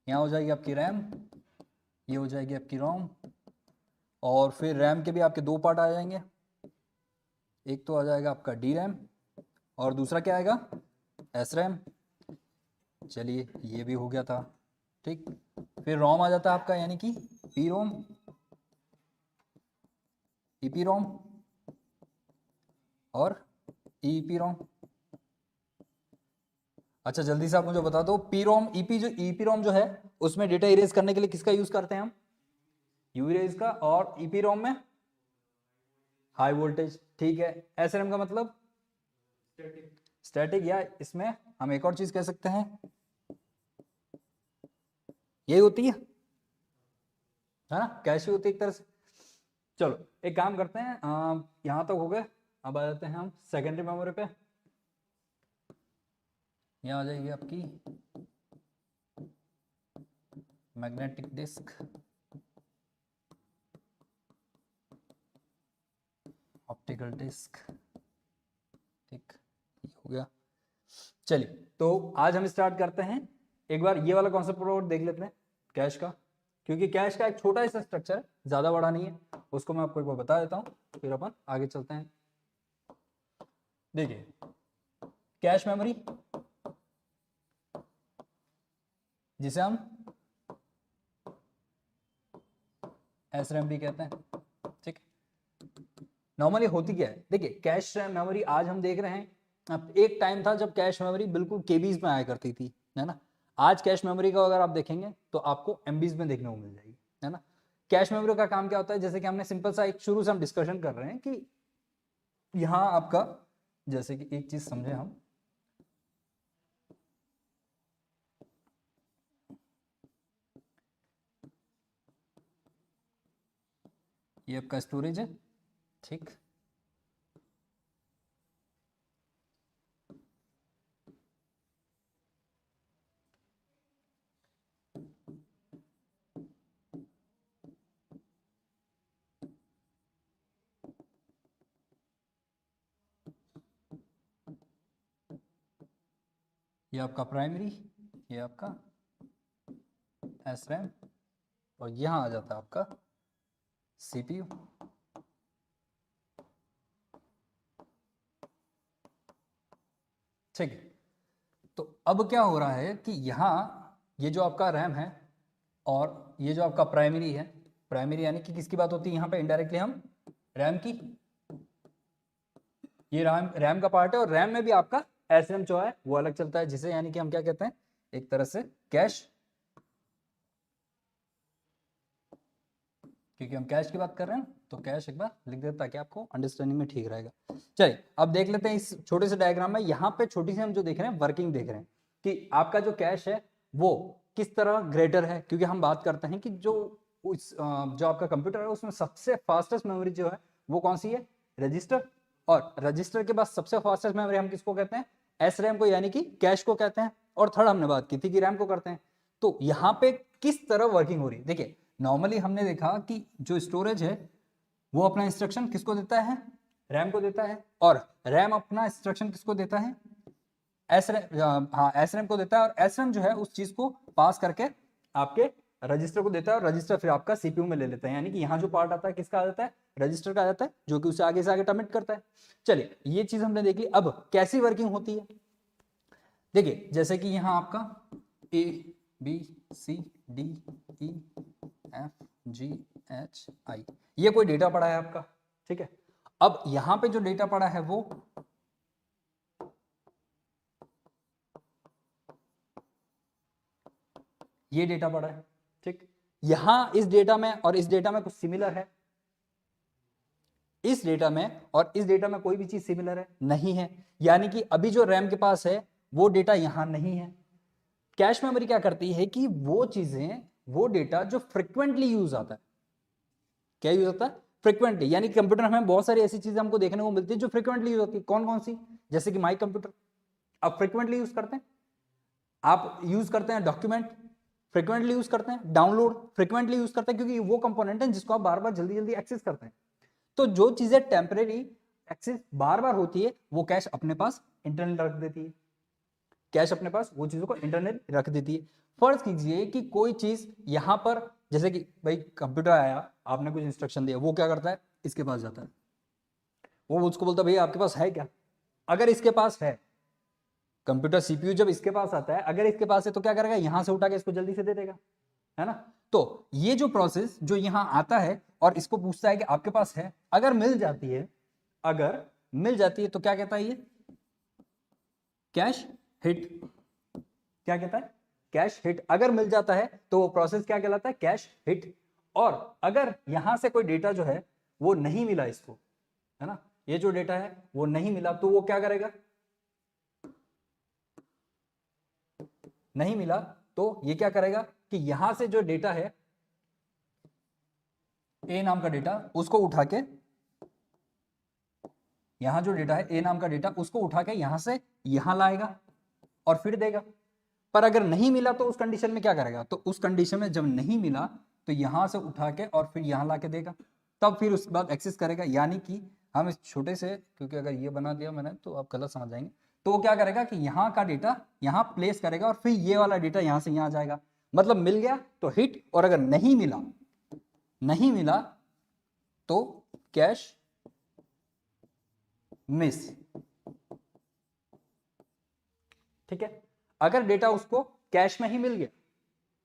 यहाँ हो जाएगी आपकी रैम, ये हो जाएगी आपकी रोम, और फिर रैम के भी आपके दो पार्ट आ जाएंगे। एक तो आ जाएगा आपका डी रैम और दूसरा क्या आएगा, एस रैम। चलिए ये भी हो गया था, ठीक। फिर रोम आ जाता है आपका, यानी कि पी रोम, ईपी रोम और ईपी रोम। अच्छा जल्दी से आप मुझे बता दो, पी रोम ईपी, जो ईपी रोम जो है उसमें डेटा इरेज करने के लिए किसका यूज करते हैं हम, यू इरेज का, और ईपी रोम में हाई वोल्टेज, ठीक है। एसआरएम का मतलब स्टैटिक, या इसमें हम एक और चीज कह सकते हैं, यही होती है ना, कैश ही होती है एक तरह से। चलो एक काम करते हैं, यहां तक हो गए, अब आ जाते हैं हम सेकेंडरी मेमोरी पे। यहाँ आ जाएगी आपकी मैग्नेटिक डिस्क, ऑप्टिकल डिस्क, ठीक, ये हो गया। चलिए तो आज हम स्टार्ट करते हैं, एक बार ये वाला कॉन्सेप्ट और देख लेते हैं कैश का, क्योंकि कैश का एक छोटा सा स्ट्रक्चर है, ज्यादा बड़ा नहीं है, उसको मैं आपको एक बार बता देता हूँ, फिर अपन आगे चलते हैं। देखिए कैश मेमोरी, जिसे हम एसरैम भी कहते हैं, ठीक। नॉर्मली होती क्या है, देखिए कैश मेमोरी आज हम देख रहे हैं, अब एक टाइम था जब कैश मेमोरी बिल्कुल केबीज में आया करती थी, है ना। आज कैश मेमोरी का अगर आप देखेंगे तो आपको एमबीज में देखने को मिल जाएगी, है ना। कैश मेमोरी का काम क्या होता है, जैसे कि हमने सिंपल सा एक शुरू से हम डिस्कशन कर रहे हैं कि यहाँ आपका, जैसे कि एक चीज समझे हम, ये आपका स्टोरेज है, ठीक। ये आपका प्राइमरी, ये आपका एस रैम, और यहाँ आ जाता है आपका सीपीयू, ठीक है। तो अब क्या हो रहा है कि यहाँ ये जो आपका रैम है और ये जो आपका प्राइमरी है, प्राइमरी यानी कि किसकी बात होती है यहाँ पे, इनडायरेक्टली हम रैम की, ये रैम रैम का पार्ट है, और रैम में भी आपका एसरैम जो है वो अलग चलता है, जिसे यानी कि हम क्या कहते हैं, एक तरह से कैश, क्योंकि हम कैश की बात कर रहे हैं तो कैश एक बार लिख देता ताकि आपको अंडरस्टैंडिंग में ठीक रहेगा। चलिए अब देख लेते हैं इस छोटे से डायग्राम में, यहाँ पे छोटी सी हम जो देख रहे हैं वर्किंग देख रहे हैं कि आपका जो कैश है वो किस तरह ग्रेटर है, क्योंकि हम बात करते हैं कि जो जो आपका कंप्यूटर है उसमें सबसे फास्टेस्ट मेमोरी जो है वो कौन सी है, रजिस्टर, और रजिस्टर के बाद सबसे फास्टेस्ट मेमोरी हम किसको कहते हैं, एस रैम को, यानी कि कैश को कहते हैं, और थर्ड हमने बात की थी कि रैम को करते हैं। तो यहाँ पे किस तरह वर्किंग हो रही है, देखिए नॉर्मली हमने देखा कि जो स्टोरेज है वो अपना इंस्ट्रक्शन किसको देता है, रैम को देता है, और रैम अपना इंस्ट्रक्शन किसको देता है, एस रैम, हाँ एस रैम को देता है, और एस रैम जो है उस चीज को पास करके आपके रजिस्टर को देता है, और रजिस्टर फिर आपका सीपीयू में ले लेता है, यानी कि यहाँ जो पार्ट आता है किसका आ जाता है, रजिस्टर का आ जाता है, जो कि उसे आगे से आगे टर्मिनेट करता है। चलिए ये चीज हमने देख ली, अब कैसी वर्किंग होती है, देखिए जैसे कि यहाँ आपका A B C D E F G H I, ये कोई डेटा पड़ा है आपका, ठीक है। अब यहां पे जो डेटा पड़ा है वो ये डेटा पड़ा है, ठीक। यहां इस डेटा में और इस डेटा में कुछ सिमिलर है, इस डेटा में और इस डेटा में कोई भी चीज सिमिलर है नहीं है, यानी कि अभी जो रैम के पास है वो डेटा यहां नहीं है। कैश मेमोरी क्या करती है कि वो चीजें, वो डेटा जो फ्रिक्वेंटली यूज आता है, क्या यूज होता है, फ्रिक्वेंटली, यानी कंप्यूटर में बहुत सारी ऐसी चीजें हमको देखने को मिलती है जो फ्रिक्वेंटली यूज होती है, कौन कौन सी, जैसे कि माई कंप्यूटर आप फ्रिक्वेंटली यूज करते हैं, आप यूज करते हैं डॉक्यूमेंट, फ्रिक्वेंटली यूज करते हैं डाउनलोड, फ्रिक्वेंटली यूज करते हैं, क्योंकि वो कंपोनेंट है जिसको आप बार बार जल्दी जल्दी एक्सेस करते हैं। तो जो चीजें टेम्परेरी एक्सेस बार बार होती है वो कैश अपने पास इंटरनल रख देती है, कैश अपने पास वो चीजों को इंटरनल रख देती है। फर्ज कीजिए कि कोई चीज यहां पर, जैसे कि भाई कंप्यूटर आया, आपने कुछ इंस्ट्रक्शन दिया, वो क्या करता है, इसके पास जाता है, वो उसको बोलता है भैया आपके पास है क्या। अगर इसके पास है, कंप्यूटर सीपीयू जब इसके पास आता है, अगर इसके पास है तो क्या करेगा, यहां से उठा के इसको जल्दी से दे देगा, है ना। तो ये जो प्रोसेस जो यहां आता है और इसको पूछता है कि आपके पास है, अगर मिल जाती है, अगर मिल जाती है तो क्या कहता है ये, कैश हिट। क्या कहता है, कैश हिट। अगर मिल जाता है तो वो प्रोसेस क्या कहलाता है, कैश हिट। और अगर यहां से कोई डेटा जो है वो नहीं मिला इसको, है ना, ये जो डेटा है वो नहीं मिला, तो वो क्या करेगा, नहीं मिला तो ये क्या करेगा कि यहां से जो डेटा है, ए नाम का डेटा, उसको उठा के, यहां जो डेटा है ए नाम का डेटा, उसको उठा के यहां से यहां लाएगा और फिर देगा। पर अगर नहीं मिला तो उस कंडीशन में क्या करेगा, तो उस कंडीशन में जब नहीं मिला तो यहां से उठा के और फिर यहां ला के देगा, तब फिर उसके बाद एक्सेस करेगा। यानी कि हम इस छोटे से, क्योंकि अगर ये बना दिया मैंने तो आप गलत समझ जाएंगे, तो वो क्या करेगा कि यहाँ का डेटा यहाँ प्लेस करेगा और फिर ये वाला डेटा यहाँ से यहाँ जाएगा। मतलब मिल गया तो हिट, और अगर नहीं मिला, नहीं मिला तो कैश मिस। ठीक है, अगर डेटा उसको कैश में ही मिल गया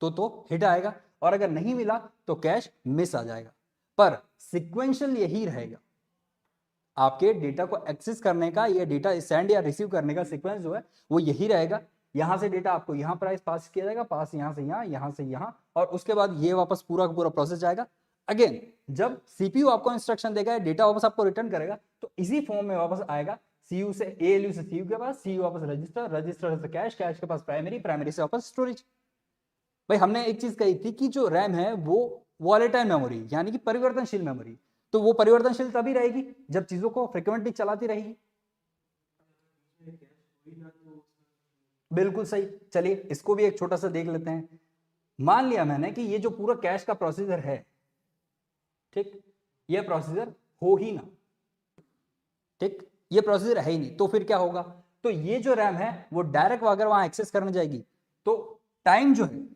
तो हिट आएगा, और अगर नहीं मिला तो कैश मिस आ जाएगा। पर सीक्वेंशियल यही रहेगा, आपके डेटा को एक्सेस करने का, या डेटा सेंड या रिसीव करने का सीक्वेंस जो है वो यही रहेगा। यहां से डेटा आपको यहां प्राइस पास किया जाएगा, पास यहां से यहां, यहां से यहां, और उसके बाद ये वापस पूरा का पूरा प्रोसेस जाएगा। अगेन जब सीपीयू आपको इंस्ट्रक्शन देगा, डेटा वापस आपको रिटर्न करेगा, तो इसी फॉर्म में वापस आएगा, सीयू से एएलयू से सीयू के पास, सीयू वापस रजिस्टर, रजिस्टर से कैश, कैश के पास प्राइमरी, प्राइमरी से वापस स्टोरेज। भाई हमने एक चीज कही थी कि जो रैम है वो वॉलेटाइल मेमोरी, यानी कि परिवर्तनशील मेमोरी, तो वो परिवर्तनशील तभी रहेगी जब चीजों को फ्रिक्वेंटली चलाती रहेगी। बिल्कुल सही। चलिए इसको भी एक छोटा सा देख लेते हैं। मान लिया मैंने कि ये जो पूरा कैश का प्रोसीजर है, ठीक, ये प्रोसीजर हो ही ना, ठीक, ये प्रोसीजर है ही नहीं, तो फिर क्या होगा, तो ये जो रैम है वो डायरेक्ट अगर वहां एक्सेस करने जाएगी तो टाइम जो है,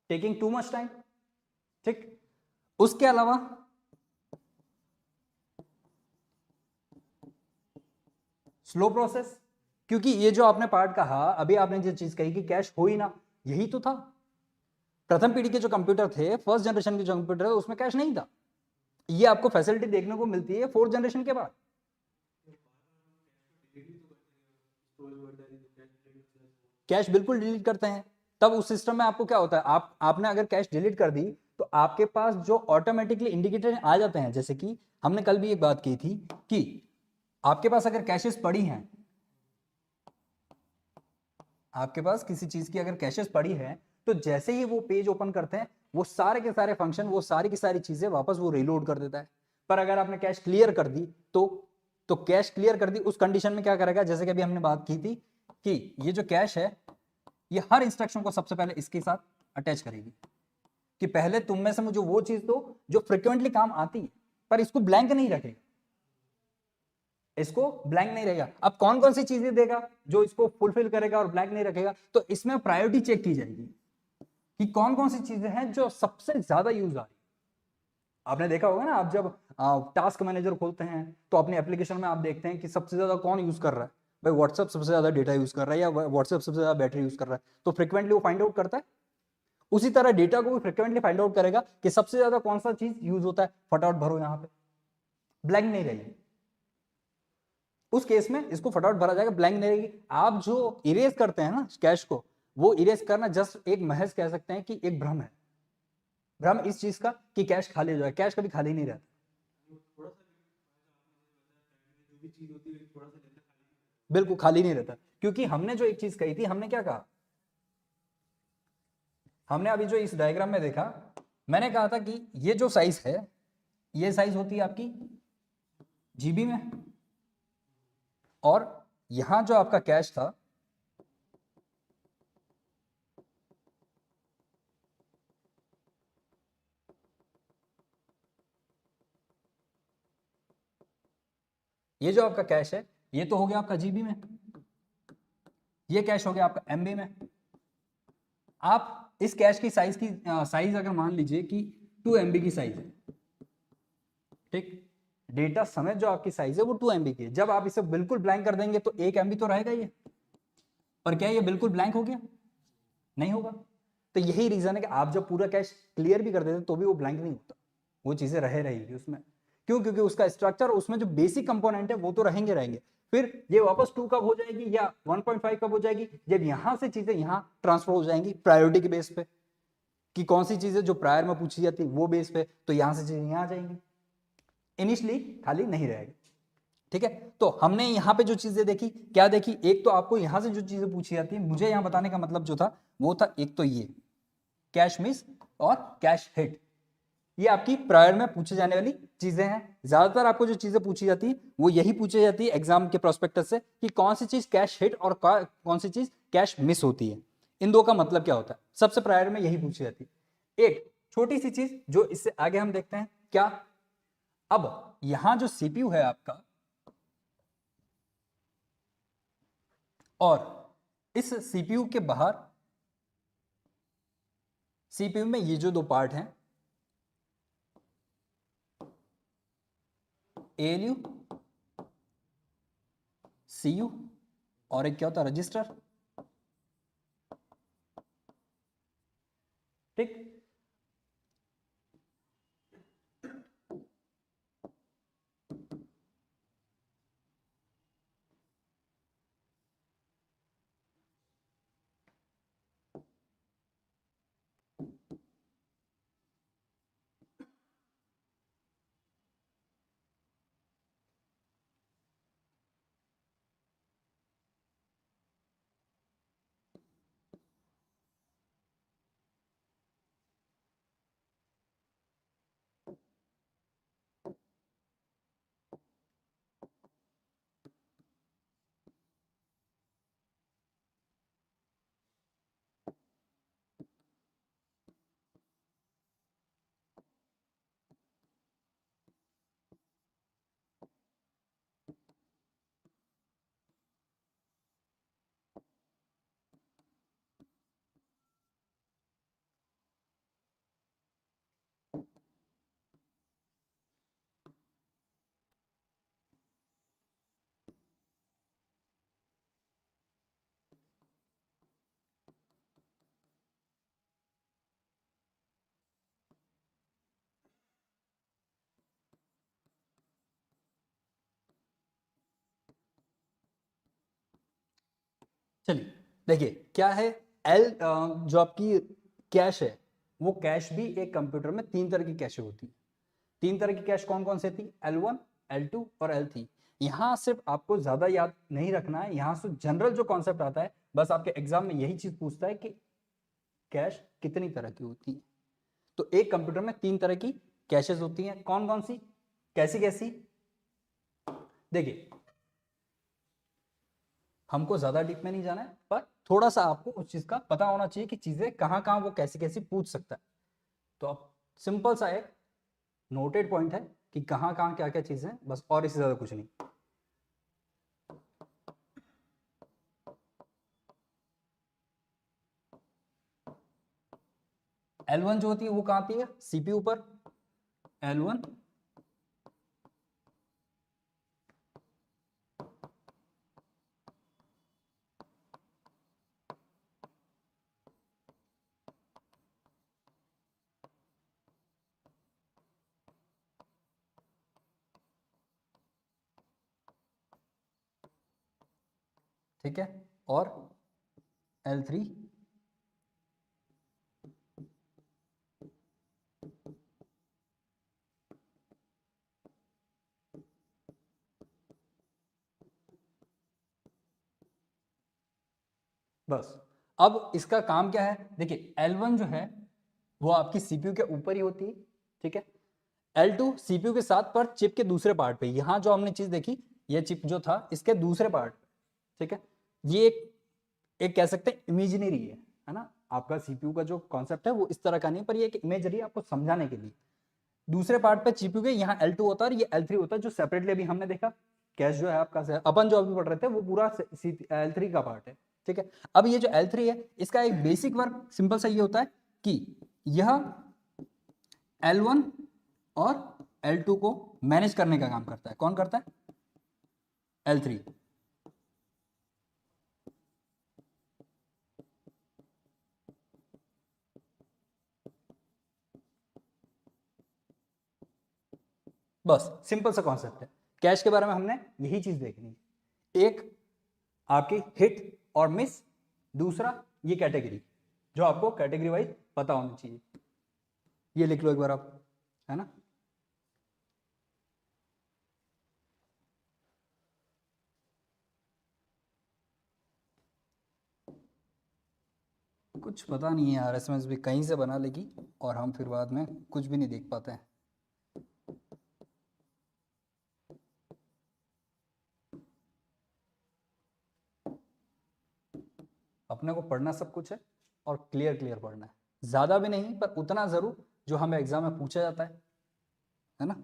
टेकिंग टू मच टाइम। ठीक, उसके अलावा स्लो प्रोसेस, क्योंकि ये जो आपने पार्ट कहा, अभी आपने जो चीज कही कि कैश हो ही ना, यही तो था। प्रथम पीढ़ी के जो कंप्यूटर थे, फर्स्ट जनरेशन के जो कंप्यूटर है, उसमें कैश नहीं था। ये आपको फैसिलिटी देखने को मिलती है फोर्थ जनरेशन के बाद। कैश बिल्कुल डिलीट करते हैं। तब उस सिस्टम में आपको क्या होता है, आपने अगर कैश डिलीट कर दी तो आपके पास जो ऑटोमेटिकली इंडिकेटर आ जाते हैं, जैसे कि हमने कल भी एक बात की थी कि आपके पास अगर कैशेस पड़ी हैं, आपके पास किसी चीज की अगर कैशेस पड़ी है, तो जैसे ही वो पेज ओपन करते हैं, वो सारे के सारे फंक्शन, वो सारी की सारी चीजें वापस वो रिलोड कर देता है। पर अगर आपने कैश क्लियर कर दी तो कैश क्लियर कर दी उस कंडीशन में क्या करेगा, जैसे कि अभी हमने बात की थी कि ये जो कैश है ये हर इंस्ट्रक्शन को सबसे पहले इसके साथ अटैच करेगी कि पहले तुम में से मुझे वो चीज दो जो फ्रिक्वेंटली काम आती है, पर इसको ब्लैंक नहीं रखेगा, इसको ब्लैंक नहीं रहेगा। अब कौन कौन सी चीजें देगा जो इसको फुलफिल करेगा और ब्लैंक नहीं रखेगा, तो इसमें प्रायोरिटी चेक की जाएगी कि कौन कौन सी चीजें हैं जो सबसे ज्यादा यूज आ रही है। आपने देखा होगा ना, आप जब टास्क मैनेजर खोलते हैं तो अपने एप्लीकेशन में आप देखते हैं कि सबसे ज्यादा कौन यूज कर रहा है, भाई व्हाट्सएप सबसे ज्यादा डेटा यूज कर रहा है या व्हाट्सएप सबसे ज्यादा बैटरी यूज कर रहा है, तो फ्रिक्वेंटली वो फाइंड आउट करता है। उसी तरह डेटा को भी फ्रिक्वेंटली फाइंड आउट करेगा कि सबसे ज्यादा कौन सा चीज यूज होता है, फटाफट भरो यहां पे, ब्लैंक नहीं रहेगी। उस केस में इसको फटाफट भरा जाएगा, ब्लैंक नहीं रहेगी। आप जो इरेज करते हैं ना कैश को, वो इरेज करना जस्ट एक महज कह सकते हैं कि एक भ्रम है। भ्रम इस चीज का कि कैश खाली हो जाए, कैश कभी खाली नहीं रहता, बिल्कुल खाली नहीं रहता। क्योंकि हमने जो एक चीज कही थी, हमने क्या कहा, हमने अभी जो इस डायग्राम में देखा, मैंने कहा था कि ये जो साइज है, ये साइज होती है आपकी जीबी में, और यहां जो आपका कैश था ये जो आपका कैश है ये तो हो गया आपका जीबी में, ये कैश हो गया आपका एमबी में। आप इस कैश की साइज अगर मान लीजिए कि 2 MB की साइज है, ठीक, डेटा समेत जो आपकी साइज है वो 2 MB की है। जब आप इसे बिल्कुल ब्लैंक कर देंगे तो 1 MB तो रहेगा ये, पर क्या ये बिल्कुल ब्लैंक हो गया? नहीं होगा। तो यही रीजन है कि आप जब पूरा कैश क्लियर भी कर देते तो भी वो ब्लैंक नहीं होता, वो चीजें रहेगी उसमें। क्यों? क्योंकि उसका स्ट्रक्चर, उसमें जो बेसिक कंपोनेंट है वो तो रहेंगे। फिर ये वापस 2 कब हो जाएगी या 1.5 कब हो जाएगी? जब यहां से चीजें यहां ट्रांसफर हो जाएंगी प्रायोरिटी के बेस पे, कि कौन सी चीजें जो प्रायर में पूछी जाती है वो बेस पे, तो यहां से चीजें यहां आ जाएंगी, इनिशियली खाली नहीं रहेगी। ठीक है, तो हमने यहाँ पे जो चीजें देखी, क्या देखी? एक तो आपको यहां से जो चीजें पूछी जाती है, मुझे यहां बताने का मतलब जो था वो था, एक तो ये कैश मिस और कैश हिट, ये आपकी प्रायर में पूछे जाने वाली चीजें हैं। ज्यादातर आपको जो चीजें पूछी जाती है वो यही पूछी जाती है एग्जाम के प्रोस्पेक्टस से, कि कौन सी चीज कैश हिट और कौन सी चीज कैश मिस होती है, इन दो का मतलब क्या होता है, सबसे प्रायर में यही पूछी जाती है। एक छोटी सी चीज जो इससे आगे हम देखते हैं, क्या? अब यहां जो सीपीयू है आपका, और इस सीपीयू के बाहर, सीपीयू में ये जो दो पार्ट हैं, एएलयू, सीयू, और एक क्या होता है, रजिस्टर। ठीक, चलिए देखिए क्या है। एल जो आपकी कैश है, वो कैश भी एक कंप्यूटर में 3 तरह की कैश होती है। 3 तरह की कैश कौन कौन सी थी? L1, L2 और L3। यहां सिर्फ आपको ज्यादा याद नहीं रखना है, यहां से जनरल जो कॉन्सेप्ट आता है, बस आपके एग्जाम में यही चीज पूछता है कि कैश कितनी तरह की होती है। तो एक कंप्यूटर में 3 तरह की कैशेस होती हैं। कौन कौन सी, कैसी कैसी? देखिए, हमको ज्यादा डीप में नहीं जाना है, पर थोड़ा सा आपको उस चीज का पता होना चाहिए कि चीजें कहां कहां वो कैसी कैसी पूछ सकता है। तो अब सिंपल सा एक नोटेड पॉइंट है कि कहां कहां क्या क्या चीजें, बस, और इससे ज्यादा कुछ नहीं। L1 जो होती है वो कहां आती है? सीपीयू पर। L1, ठीक है, और L3, बस। अब इसका काम क्या है? देखिए L1 जो है वो आपकी सीपीयू के ऊपर ही होती है, ठीक है। L2 सीपीयू के साथ पर चिप के दूसरे पार्ट पे, यहां जो हमने चीज देखी, ये चिप जो था इसके दूसरे पार्ट पे, ठीक है। ये एक कह सकते हैं इमेजिनरी है ना। आपका सीपीयू का जो कॉन्सेप्ट है वो इस तरह का नहीं, पर ये एक इमेजरी आपको समझाने के लिए। दूसरे पार्ट पे सीपीयू के यहाँ L2 होता है और ये L3 होता है, जो सेपरेटली अभी हमने देखा कैश जो है आपका अपन जो अभी पढ़ रहे थे वो पूरा L3 का पार्ट है, ठीक है। अब ये जो L3 है इसका एक बेसिक वर्क सिंपल सा ये होता है कि यह L1 और L2 को मैनेज करने का काम करता है। कौन करता है? L3। बस सिंपल सा कॉन्सेप्ट है। कैश के बारे में हमने यही चीज देखनी है, एक आपकी हिट और मिस, दूसरा ये कैटेगरी जो आपको कैटेगरी वाइज पता होनी चाहिए। ये लिख लो एक बार आप, है ना। कुछ पता नहीं है यार, एसएमएस भी कहीं से बना लेगी और हम फिर बाद में कुछ भी नहीं देख पाते हैं। अपने को पढ़ना सब कुछ है और क्लियर क्लियर पढ़ना है, ज्यादा भी नहीं पर उतना जरूर जो हमें एग्जाम में पूछा जाता है ना।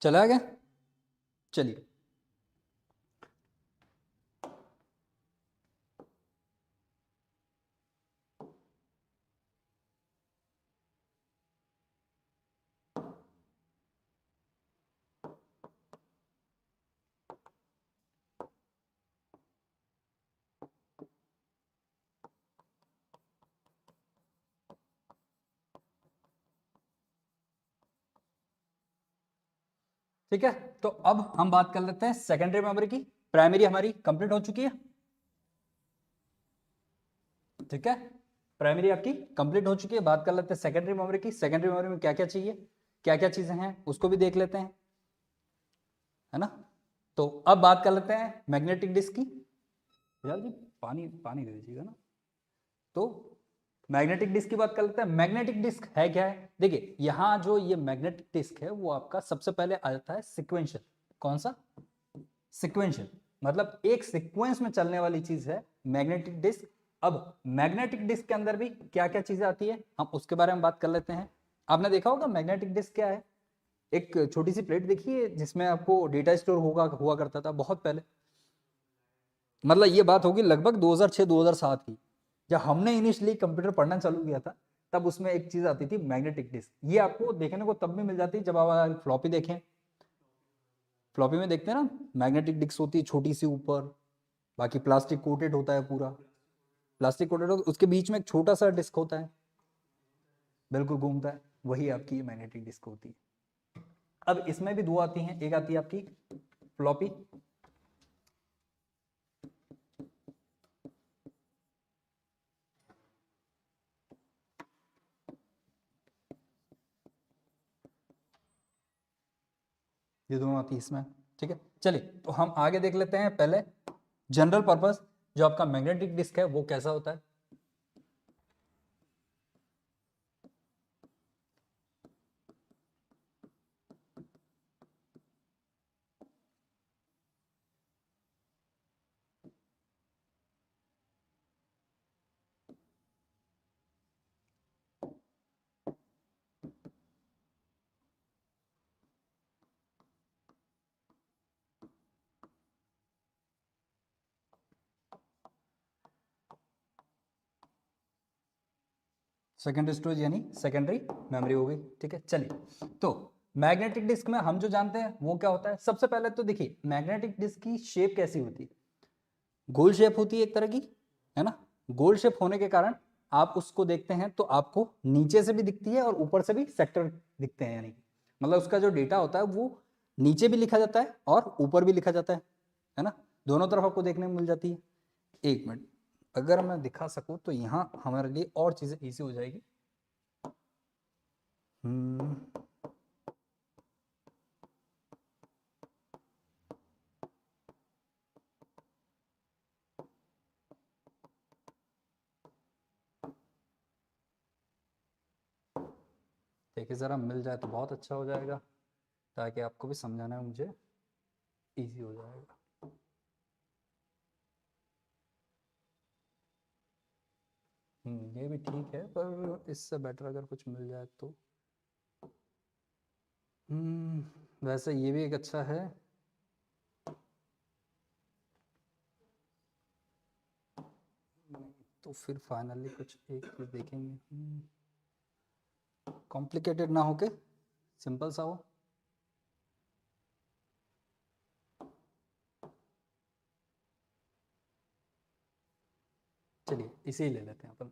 चला गया, चलिए। ठीक है, तो अब हम बात कर लेते हैं सेकेंडरी मेमोरी की। प्राइमरी हमारी कंप्लीट हो चुकी है, ठीक है। प्राइमरी आपकी कंप्लीट हो चुकी है। बात कर लेते हैं सेकेंडरी मेमोरी की। सेकेंडरी मेमोरी में क्या क्या चाहिए, क्या क्या चीजें हैं उसको भी देख लेते हैं, है ना। तो अब बात कर लेते हैं मैग्नेटिक डिस्क की। यार जी पानी पानी दे दीजिएगा ना। तो मैग्नेटिक डिस्क की बात कर लेते हैं। मैग्नेटिक डिस्क है क्या है, देखिए यहां जो ये मैग्नेटिक डिस्क है वो आपका सबसे पहले आ जाता है सिक्वेंशियल। कौन सा? सिक्वेंशियल, मतलब एक सीक्वेंस में चलने वाली चीज है मैग्नेटिक डिस्क। अब मैग्नेटिक डिस्क के अंदर भी क्या क्या चीजें आती है हम उसके बारे में बात कर लेते हैं। आपने देखा होगा मैग्नेटिक डिस्क क्या है, एक छोटी सी प्लेट देखिए जिसमें आपको डेटा स्टोर हुआ करता था बहुत पहले। मतलब ये बात होगी लगभग 2006-2007 की, जब हमने इनिशियली कंप्यूटर पढ़ना चालू किया था। तब उसमें एक चीज आती थी मैग्नेटिक डिस्क। ये आपको देखने को तब भी मिल जाती है जब आप फ्लॉपी देखें। फ्लॉपी में देखते हैं ना, मैग्नेटिक डिस्क होती है छोटी सी ऊपर, बाकी प्लास्टिक कोटेड होता है पूरा। प्लास्टिक कोटेड होता है, उसके बीच में एक छोटा सा डिस्क होता है, बिल्कुल घूमता है, वही आपकी मैग्नेटिक डिस्क होती है। अब इसमें भी दो आती हैं, एक आती है आपकी फ्लॉपी, ये दोनों आती है इसमें, ठीक है। चलिए तो हम आगे देख लेते हैं। पहले जनरल पर्पस जो आपका मैग्नेटिक डिस्क है वो कैसा होता है। सेकेंडरी स्टोरेज यानी सेकेंडरी मेमोरी हो गई, ठीक है। चलिए तो मैग्नेटिक डिस्क में हम जो जानते हैं वो क्या होता है, सबसे पहले तो देखिए मैग्नेटिक डिस्क की शेप कैसी होती है, गोल शेप होती है एक तरह की, है ना। गोल शेप होने के कारण आप उसको देखते हैं तो आपको नीचे से भी दिखती है और ऊपर से भी सेक्टर दिखते हैं, यानी मतलब उसका जो डेटा होता है वो नीचे भी लिखा जाता है और ऊपर भी लिखा जाता है ना, दोनों तरफ आपको देखने में मिल जाती है। एक मिनट, अगर मैं दिखा सकूं तो यहाँ हमारे लिए और चीजें इजी हो जाएगी। देखिए ज़रा मिल जाए तो बहुत अच्छा हो जाएगा, ताकि आपको भी समझाना में मुझे इजी हो जाएगा। ये भी ठीक है, पर इससे बेटर अगर कुछ मिल जाए तो। वैसे ये भी एक अच्छा है। तो फिर फाइनली कुछ एक चीज देखेंगे, कॉम्प्लिकेटेड ना हो के सिंपल सा हो। चलिए इसे ही ले लेते हैं अपन।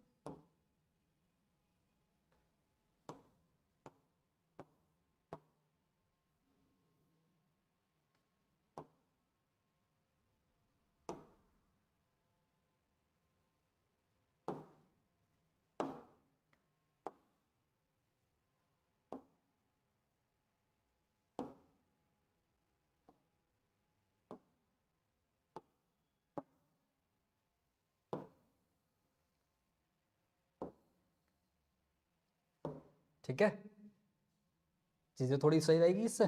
ठीक है, चीजें थोड़ी सही रहेगी इससे।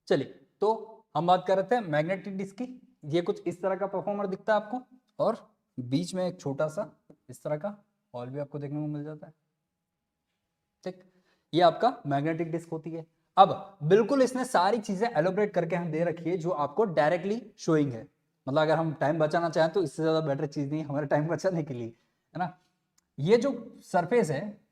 चलिए तो हम बात कर रहे थे मैग्नेटिक डिस्क की। ये कुछ इस तरह का परफॉर्मर दिखता है आपको, और बीच में एक छोटा सा इस तरह का हॉल भी आपको देखने को मिल जाता है। ठीक, ये आपका मैग्नेटिक डिस्क होती है। अब बिल्कुल इसने सारी चीजें एलोबरेट करके हम दे रखी है जो आपको डायरेक्टली शोइंग है। मतलब अगर हम टाइम बचाना चाहें तो इससे ज्यादा बेटर चीज नहीं है हमारे टाइम बचाने के लिए, है ना। ये जो सरफेस है,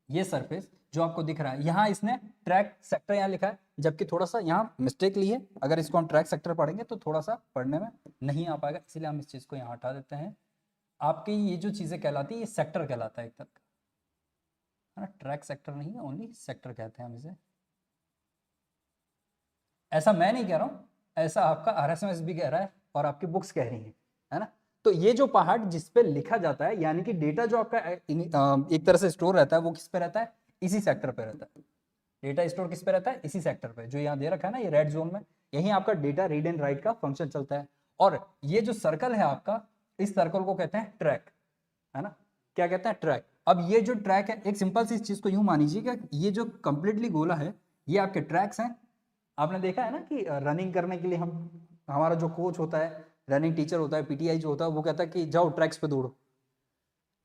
ये सरफेस जो आपको दिख रहा है, यहाँ इसने ट्रैक सेक्टर यहाँ लिखा है, जबकि थोड़ा सा यहाँ मिस्टेक ली है। अगर इसको हम ट्रैक सेक्टर पढ़ेंगे तो थोड़ा सा पढ़ने में नहीं आ पाएगा, इसलिए हम इस चीज को यहाँ हटा देते हैं। आपकी ये जो चीजें कहलाती है ये सेक्टर कहलाता है एक तरह का, है ना। ट्रैक सेक्टर नहीं है, ओनली सेक्टर कहते हैं हम इसे। ऐसा मैं नहीं कह रहा हूँ, ऐसा आपका आरएसएमएस भी कह रहा है और आपकी बुक्स कह रही है ना। तो ये जो पार्ट जिस पे लिखा जाता है, यानी कि डेटा जो आपका एक तरह से स्टोर रहता है, वो किस पे रहता है, इसी सेक्टर पे रहता है। डेटा स्टोर किस पे रहता है, इसी सेक्टर पे, जो यहाँ दे रखा है ना ये रेड जोन में, यही आपका डेटा रीड एंड राइट का फंक्शन चलता है। और ये जो सर्कल है आपका, इस सर्कल को कहते हैं ट्रैक, है ना। क्या कहते हैं, ट्रैक। अब ये जो ट्रैक है, एक सिंपल सी चीज को यूं मानिए, ये जो कंप्लीटली गोला है ये आपके ट्रैक्स हैं। आपने देखा है ना कि रनिंग करने के लिए हम, हमारा जो कोच होता है, रनिंग टीचर होता है, पीटीआई जो होता है, वो कहता है कि जाओ ट्रैक्स पे दौड़ो।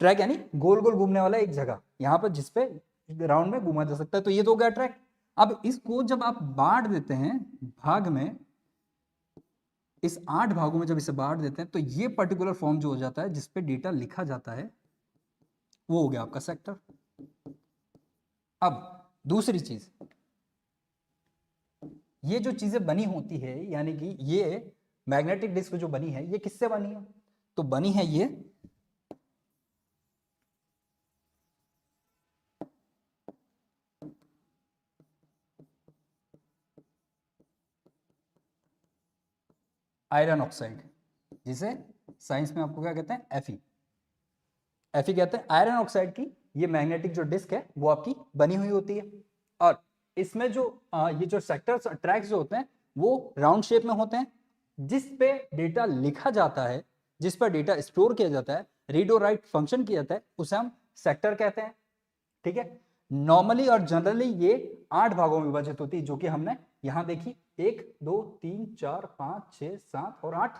ट्रैक यानी गोल गोल घूमने वाला एक जगह, यहाँ पर जिसपे राउंड में घूमा जा सकता है, तो ये तो हो गया ट्रैक। अब इसको जब आप बांट देते हैं भाग में, इस 8 भागों में जब इसे बांट देते हैं, तो ये पर्टिकुलर फॉर्म जो हो जाता है जिसपे डेटा लिखा जाता है, वो हो गया आपका सेक्टर। अब दूसरी चीज, ये जो चीजें बनी होती है, यानी कि ये मैग्नेटिक डिस्क जो बनी है, ये किससे बनी है, तो बनी है ये आयरन ऑक्साइड, जिसे साइंस में आपको क्या कहते हैं, एफी कहते हैं। आयरन ऑक्साइड की ये मैग्नेटिक जो डिस्क है वो आपकी बनी हुई होती है। और इसमें जो ये जो सेक्टर्स ट्रैक्स जो होते हैं वो राउंड शेप में होते हैं, जिस पे डेटा लिखा जाता है, जिस पर डेटा स्टोर किया जाता है, रीड और राइट फंक्शन किया जाता है, उसे हम सेक्टर कहते हैं। ठीक है, नॉर्मली और जनरली ये 8 भागों में विभाजित होती है, जो कि हमने यहां देखी, 1 2 3 4 5 6 7 और 8।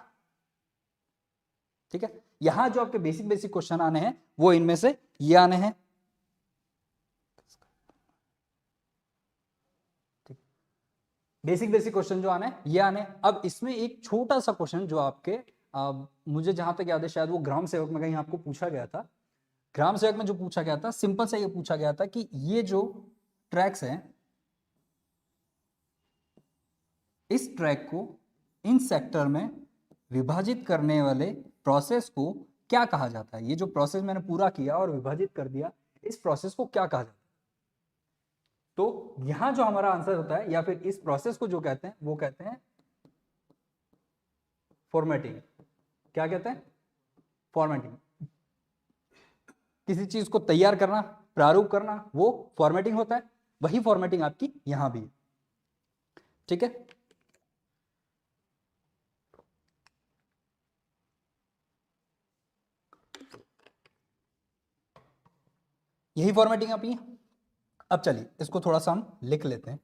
ठीक है, यहां जो आपके बेसिक बेसिक क्वेश्चन आने हैं वो इनमें से ये आने हैं। बेसिक बेसिक क्वेश्चन जो आने हैं ये आने। अब इसमें एक छोटा सा क्वेश्चन जो आपके मुझे जहां तक याद है शायद वो ग्राम सेवक में कहीं आपको पूछा गया था। ग्राम सेवक में जो पूछा गया था, सिंपल से ये पूछा गया था कि ये जो ट्रैक्स हैं, इस ट्रैक को इन सेक्टर में विभाजित करने वाले प्रोसेस को क्या कहा जाता है? ये जो प्रोसेस मैंने पूरा किया और विभाजित कर दिया, इस प्रोसेस को क्या कहा जाता है? तो यहां जो हमारा आंसर होता है या फिर इस प्रोसेस को जो कहते हैं वो कहते हैं फॉर्मेटिंग। क्या कहते हैं? फॉर्मेटिंग। किसी चीज को तैयार करना, प्रारूप करना, वो फॉर्मेटिंग होता है। वही फॉर्मेटिंग आपकी यहां भी है। ठीक है, यही फॉर्मेटिंग आपकी है। अब चलिए इसको थोड़ा सा हम लिख लेते हैं।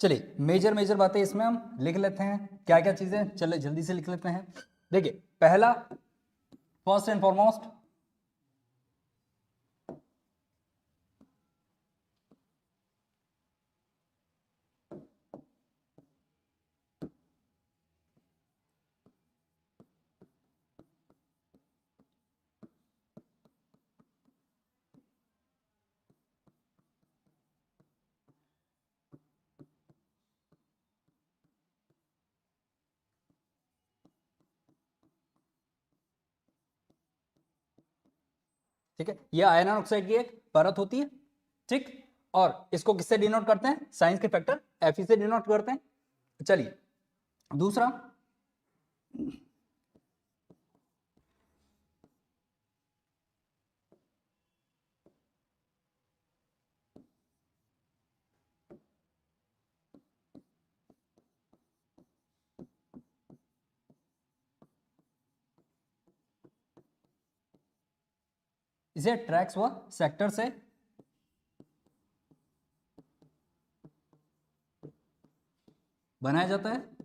चलिए मेजर मेजर बातें इसमें हम लिख लेते हैं। क्या क्या चीजें, चलिए जल्दी से लिख लेते हैं। देखिए पहला, फर्स्ट एंड फॉरमोस्ट, ठीक है, ये आयरन ऑक्साइड की एक परत होती है। ठीक, और इसको किससे डिनोट करते हैं? साइंस के फैक्टर Fe से डिनोट करते हैं। चलिए दूसरा, इसे ट्रैक्स व सेक्टर से बनाया जाता है।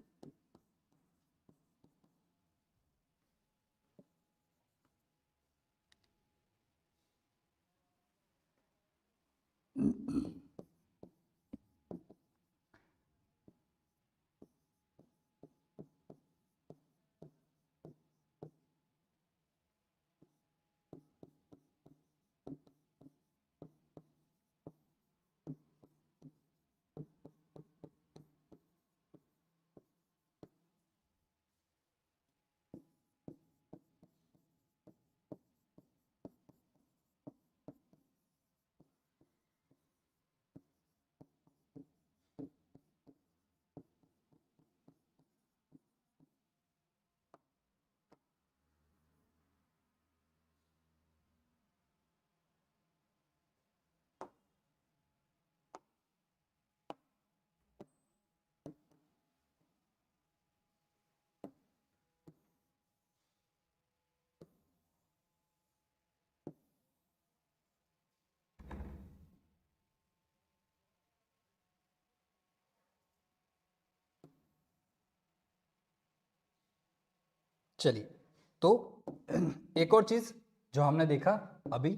चलिए तो एक और चीज जो हमने देखा अभी,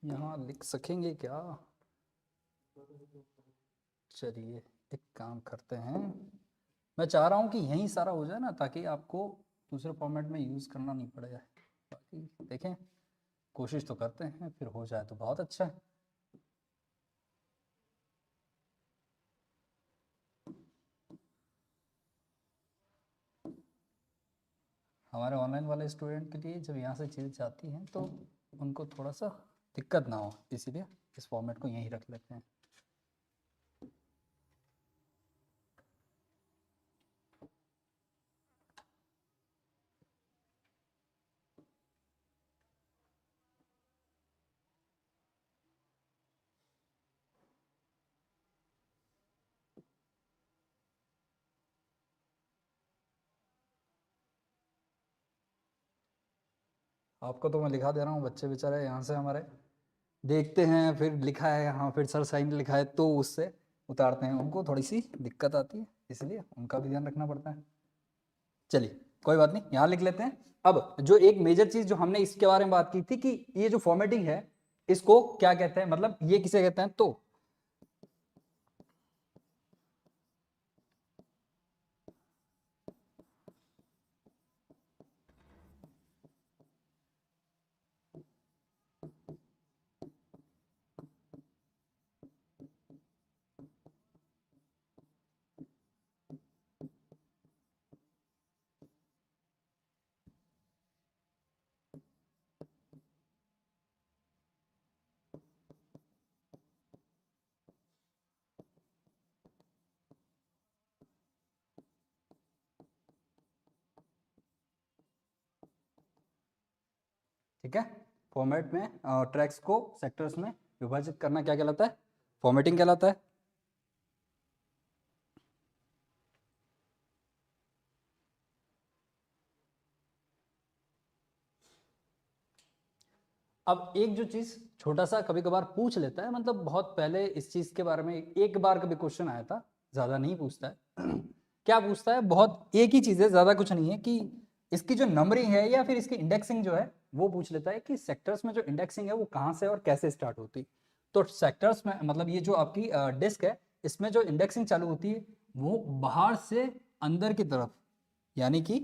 यहां लिख सकेंगे क्या? चलिए एक काम करते हैं, मैं चाह रहा हूं कि यहीं सारा हो जाए ना, ताकि आपको दूसरे फॉर्मेट में यूज करना नहीं पड़ेगा। बाकी देखें, कोशिश तो करते हैं, फिर हो जाए तो बहुत अच्छा है। हमारे ऑनलाइन वाले स्टूडेंट के लिए जब यहाँ से चीज़ें जाती हैं तो उनको थोड़ा सा दिक्कत ना हो, इसीलिए इस फॉर्मेट को यहीं रख लेते हैं। आपको तो मैं लिखा दे रहा हूँ, बच्चे बेचारे यहाँ से हमारे देखते हैं, फिर लिखा है यहाँ, फिर सर साइन लिखा है तो उससे उतारते हैं, उनको थोड़ी सी दिक्कत आती है, इसलिए उनका भी ध्यान रखना पड़ता है। चलिए कोई बात नहीं, यहाँ लिख लेते हैं। अब जो एक मेजर चीज जो हमने इसके बारे में बात की थी कि ये जो फॉर्मेटिंग है इसको क्या कहते हैं, मतलब ये किसे कहते हैं, तो ठीक है, फॉर्मेट में ट्रैक्स को सेक्टर्स में विभाजित करना क्या कहलाता है, फॉर्मेटिंग कहलाता है। अब एक जो चीज छोटा सा कभी कभार पूछ लेता है, मतलब बहुत पहले इस चीज के बारे में एक बार कभी क्वेश्चन आया था, ज्यादा नहीं पूछता है क्या पूछता है, बहुत एक ही चीज है, ज्यादा कुछ नहीं है, कि इसकी जो नंबरिंग है या फिर इसकी इंडेक्सिंग जो है वो पूछ लेता है कि सेक्टर्स में जो इंडेक्सिंग है वो कहाँ से और कैसे स्टार्ट होती है। तो सेक्टर्स में मतलब ये जो आपकी डिस्क है इसमें जो इंडेक्सिंग चालू होती है वो बाहर से अंदर की तरफ, यानी कि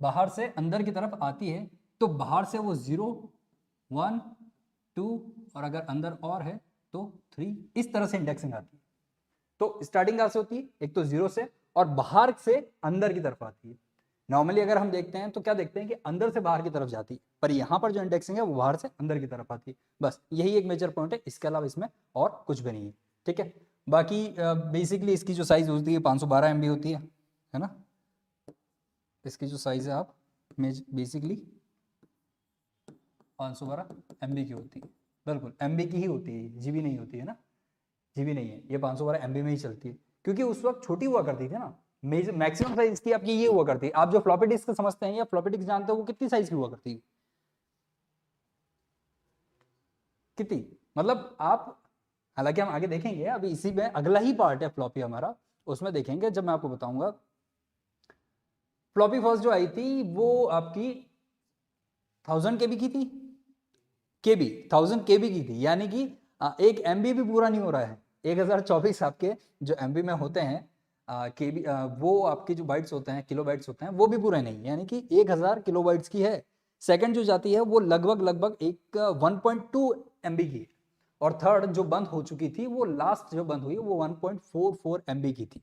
बाहर से अंदर की तरफ आती है, तो बाहर से वो 0 1 2 और अगर अंदर और है तो 3, इस तरह से इंडेक्सिंग आती है। तो स्टार्टिंग कहां से होती है, एक तो 0 से और बाहर से अंदर की तरफ आती है। नॉर्मली अगर हम देखते हैं तो क्या देखते हैं कि अंदर से बाहर की तरफ जाती है, पर यहां पर जो इंडेक्सिंग है वो बाहर से अंदर की तरफ आती है। बस यही एक मेजर पॉइंट है, इसके अलावा इसमें और कुछ भी नहीं है। ठीक है, बाकी बेसिकली इसकी जो साइज होती है 512 MB होती है ना। इसकी जो साइज है आप बेसिकली 512 MB की होती है, बिल्कुल MB की ही होती है, GB नहीं होती है ना, GB नहीं है, ये 512 MB में ही चलती है, क्योंकि उस वक्त छोटी हुआ करती थी ना, मैक्सिमम साइज इसकी आपकी ये हुआ करती है। आप जो फ्लॉपी डिस्क समझते हैं या फ्लॉपी डिस्क जानते हो वो कितनी साइज की हुआ करती है, कितनी, मतलब आप, हालांकि हम आगे देखेंगे, अभी इसी में अगला ही पार्ट है फ्लॉपी हमारा, उसमें देखेंगे जब मैं आपको बताऊंगा। फ्लॉपी फर्स्ट जो आई थी वो आपकी 1000 KB की थी, KB 1000 KB की थी, यानी कि 1 MB भी पूरा नहीं हो रहा है। 1024 आपके जो MB में होते हैं KB, वो आपके जो बाइट्स होते हैं, किलो बाइट्स होते हैं, वो भी पूरे नहीं, यानी कि 1000 किलो बाइट्स की है। सेकंड जो जाती है वो लगभग एक 1.2 MB की है, और थर्ड जो बंद हो चुकी थी वो लास्ट जो बंद हुई वो 1.44 MB की थी।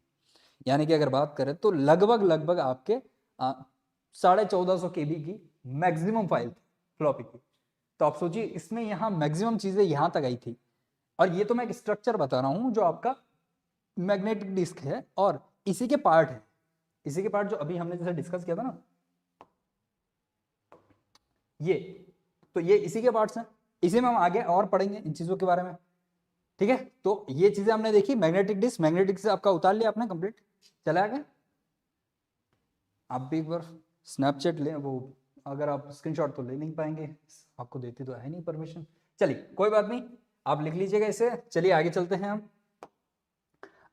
यानी कि अगर बात करें तो लगभग आपके 1450 KB की मैक्सिमम फाइल थी फ्लॉपी की। तो आप सोचिए इसमें यहाँ मैक्सिमम चीजें यहाँ तक आई थी, और ये तो मैं एक स्ट्रक्चर बता रहा हूँ जो आपका मैग्नेटिक डिस्क है, और इसी के पार्ट है, इसी के पार्ट जो अभी हमने जैसे डिस्कस किया था ना, ये तो ये इसी के पार्ट्स हैं, इसी में हम आगे और पढ़ेंगे इन चीजों के बारे में। ठीक है, तो ये चीजें हमने देखी, मैग्नेटिक डिस्क, मैग्नेटिक से आपका उतार लिया आपने कंप्लीट, चले आगे। आप भी एक बार स्नैपचैट ले, वो अगर आप स्क्रीनशॉट तो ले नहीं पाएंगे, आपको देती तो है नहीं परमिशन, चलिए कोई बात नहीं, आप लिख लीजिएगा इसे। चलिए आगे चलते हैं हम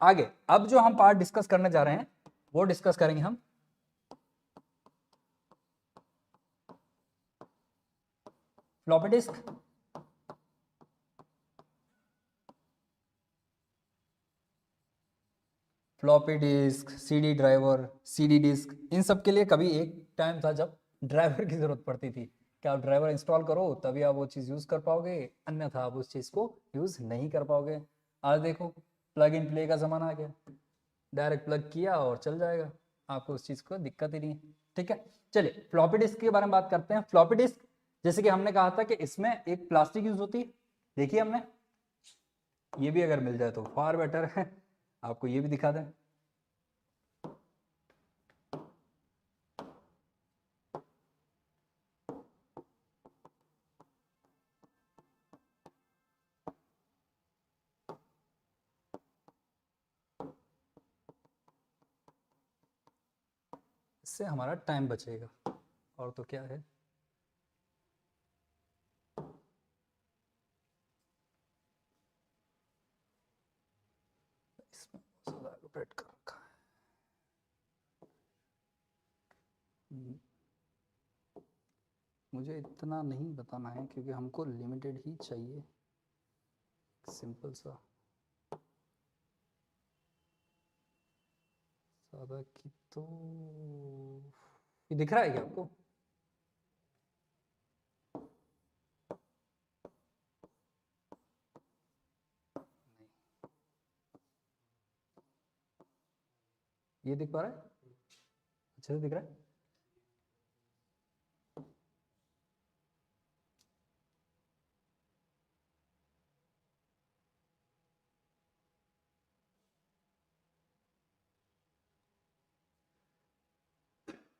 आगे। अब जो हम पार्ट डिस्कस करने जा रहे हैं वो डिस्कस करेंगे हम floppy disk, floppy disk, CD driver, CD disk, इन सब के लिए कभी एक टाइम था जब ड्राइवर की जरूरत पड़ती थी कि आप ड्राइवर इंस्टॉल करो तभी आप वो चीज़ यूज़ कर पाओगे, अन्यथा आप उस चीज़ को यूज़ नहीं कर पाओगे। आज देखो प्लग इन प्ले का ज़माना आ गया, डायरेक्ट प्लग किया और चल जाएगा, आपको उस चीज़ को दिक्कत ही नहीं है। ठीक है, चलिए फ्लॉपी डिस्क के बारे में बात करते हैं। फ्लॉपी डिस्क जैसे कि हमने कहा था कि इसमें एक प्लास्टिक यूज होती है, देखिए हमने, ये भी अगर मिल जाए तो फार बेटर है। आपको ये भी दिखा दें, इससे हमारा टाइम बचेगा। और तो क्या है, इसमें पेट कर रखा है। मुझे इतना नहीं बताना है क्योंकि हमको लिमिटेड ही चाहिए, सिंपल सा सादा की। तो ये दिख रहा है क्या आपको? ये दिख पा रहा है, अच्छे से दिख रहा है?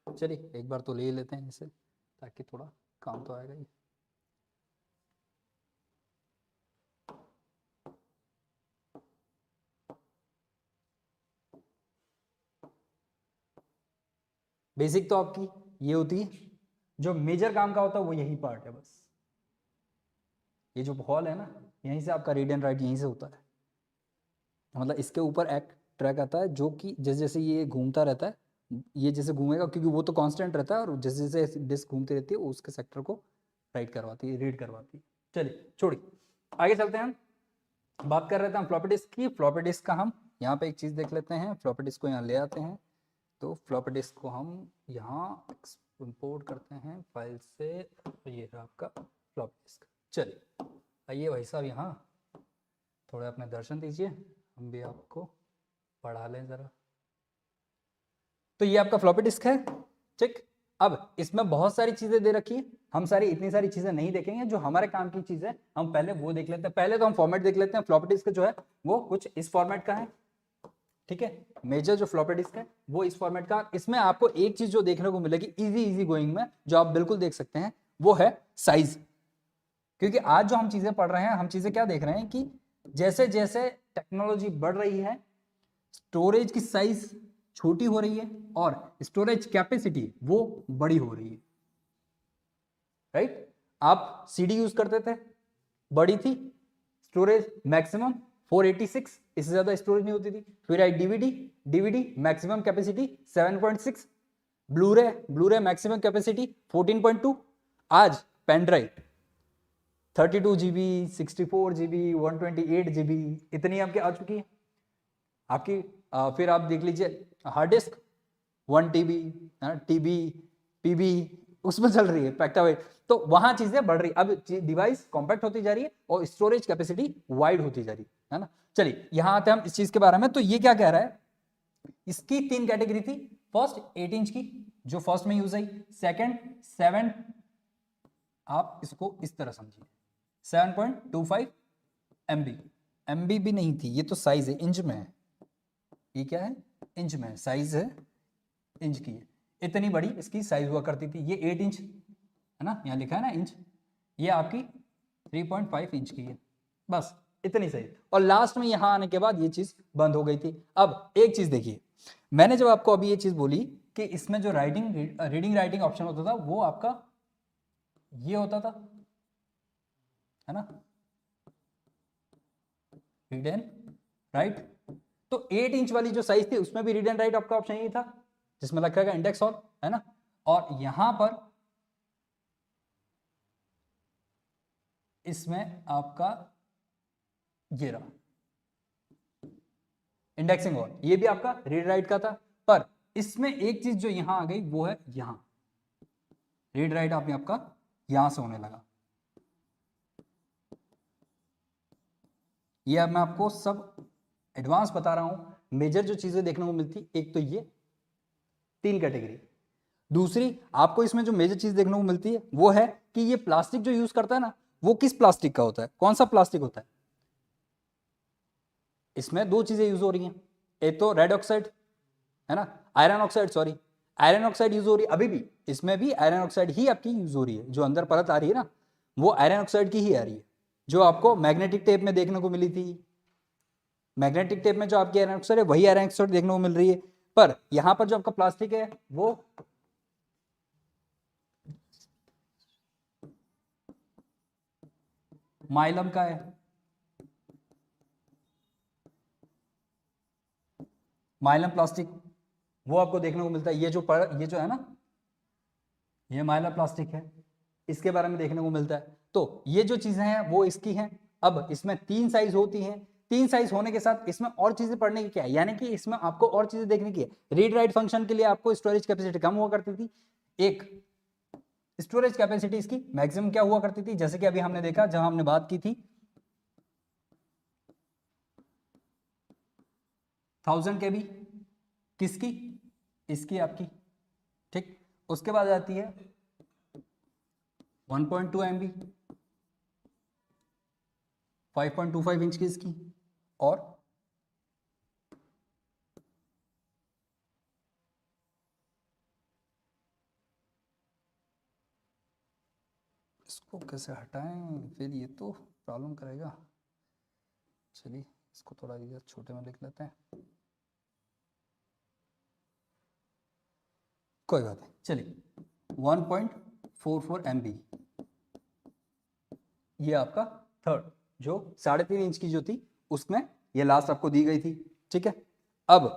चलिए एक बार तो ले लेते हैं इसे, ताकि थोड़ा काम तो आएगा ही। बेसिक तो आपकी ये होती है, जो मेजर काम का होता है वो यही पार्ट है बस। ये जो हॉल है ना, यहीं से आपका रीड एंड राइट यहीं से होता है। मतलब इसके ऊपर एक ट्रैक आता है जो कि जैसे जैसे ये घूमता रहता है, ये जैसे घूमेगा क्योंकि वो तो कांस्टेंट रहता है, और जैसे जैसे डिस्क घूमती रहती है उसके सेक्टर को राइट करवाती है, रीड करवाती है। चलिए छोड़िए, आगे चलते हैं। हम बात कर रहे थे हम फ्लॉपी डिस्क की। फ्लॉपी डिस्क का हम यहाँ पे एक चीज देख लेते हैं। फ्लॉपी डिस्क को यहाँ ले आते हैं, तो फ्लॉपी डिस्क को हम यहाँ इंपोर्ट करते हैं फाइल से। ये है आपका फ्लॉपी डिस्क। चलिए आइए भाई साहब, यहाँ थोड़े अपने दर्शन दीजिए, हम भी आपको पढ़ा लें जरा। तो ये आपका फ्लॉपी डिस्क है, ठीक। अब इसमें बहुत सारी चीजें दे रखी है, हम सारी इतनी सारी चीजें नहीं देखेंगे। जो हमारे काम की चीज है हम पहले वो देख लेते हैं। पहले तो हम फॉर्मेट देख लेते हैं। फ्लॉपी डिस्क जो है वो कुछ इस फॉर्मेट का है, ठीक है। मेजर जो फ्लॉपी डिस्क है वो इस फॉर्मेट का। इसमें आपको एक चीज जो देखने को मिलेगी इजी इजी गोइंग में, जो आप बिल्कुल देख सकते हैं, वो है साइज। क्योंकि आज जो हम चीजें पढ़ रहे हैं, हम चीजें क्या देख रहे हैं कि जैसे जैसे टेक्नोलॉजी बढ़ रही है, स्टोरेज की साइज छोटी हो रही है और स्टोरेज कैपेसिटी वो बड़ी हो रही है, राइट। आप सीडी यूज करते थे, बड़ी थी स्टोरेज, मैक्सिमम 486, इससे ज्यादा स्टोरेज नहीं होती थी। फिर आई DVD, DVD maximum capacity 7.6, Blu ray, Blu ray maximum capacity 14.2। आज pen drive 32 GB, 64 GB, 128 GB, इतनी आपकी आ चुकी है आपकी। फिर आप देख लीजिए hard disk 1 TB, TB, PB, उसमें चल रही है पेक्टाबाइट। तो वहां चीजें बढ़ रही, अब डिवाइस कॉम्पैक्ट होती जा रही है और स्टोरेज कैपेसिटी वाइड होती जा रही है ना। चलिए यहां आते हैं हम इस चीज के बारे में। तो ये क्या कह रहा है, इसकी 3 कैटेगरी थी। फर्स्ट 8 इंच की, जो फर्स्ट में यूज आई। सेकंड 7, आप इसको इस तरह समझिए 7.25 MB। MB भी नहीं थी, ये तो साइज है, इंच में है। ये क्या है, इंच में साइज है, इंच की है। इतनी बड़ी इसकी साइज हुआ करती थी। ये 8 इंच है ना, यहाँ लिखा है ना इंच, ये आपकी 3.5 इंच की है, बस इतनी सही। और लास्ट में यहाँ आने के बाद ये चीज बंद हो गई थी। अब एक चीज देखिए, मैंने जब आपको अभी ये चीज बोली कि इसमें जो रीडिंग राइटिंग ऑप्शन होता था वो आपका ये होता था, है ना, रीड एंड राइट। तो 8 इंच वाली जो साइज थी उसमें भी रीड एंड राइट आपका ऑप्शन ही था, जिसमें लिखा है इंडेक्स ऑल, है ना। और यहां पर इसमें आपका ये रहा इंडेक्सिंग ऑल, ये भी आपका रीड राइट का था। पर इसमें एक चीज जो यहां आ गई वो है यहां रीड राइट आपका यहां से होने लगा। ये अब मैं आपको सब एडवांस बता रहा हूं। मेजर जो चीजें देखने को मिलती, एक तो ये 3 कैटेगरी, दूसरी आपको इसमें जो मेजर चीज देखने को मिलती है वो है कि ये प्लास्टिक जो यूज करता है ना, वो किस प्लास्टिक का होता है, कौन सा प्लास्टिक होता है। इसमें दो चीजें यूज हो रही हैं, एक तो रेड ऑक्साइड है ना, iron oxide, sorry iron oxide use हो रही है अभी भी, इसमें भी आयरन ऑक्साइड ही आपकी यूज हो रही है, जो अंदर परत आ रही है ना वो आयरन ऑक्साइड की ही आ रही है, जो आपको मैग्नेटिक टेप में देखने को मिली थी। मैग्नेटिक टेप में जो आपकी आयरन ऑक्साइड है वही आयरन ऑक्साइड देखने को मिल रही है, पर यहां पर जो आपका प्लास्टिक है वो माइलम का है। माइलम प्लास्टिक वो आपको देखने को मिलता है, ये जो है ना ये माइलम प्लास्टिक है, इसके बारे में देखने को मिलता है। तो ये जो चीजें हैं वो इसकी हैं। अब इसमें 3 साइज होती हैं, 3 साइज होने के साथ इसमें और चीजें पढ़ने की क्या है, यानी कि इसमें आपको और चीजें देखने की है। रीड राइट फंक्शन के लिए आपको स्टोरेज कैपेसिटी कम हुआ करती थी, एक स्टोरेज कैपेसिटी इसकी मैक्सिमम क्या हुआ करती थी, जैसे कि अभी हमने देखा जहां हमने बात की थी 1000 KB किसकी, इसकी आपकी, ठीक। उसके बाद आती है 1.2 MB 5.25 इंच की इसकी, और इसको कैसे हटाएं, फिर ये तो प्रॉब्लम करेगा। चलिए इसको थोड़ा इधर छोटे में लिख लेते हैं, कोई बात नहीं। चलिए 1.44 MB ये आपका थर्ड, जो 3.5 इंच की जो थी उसमें ये लास्ट आपको दी गई थी, ठीक है। अब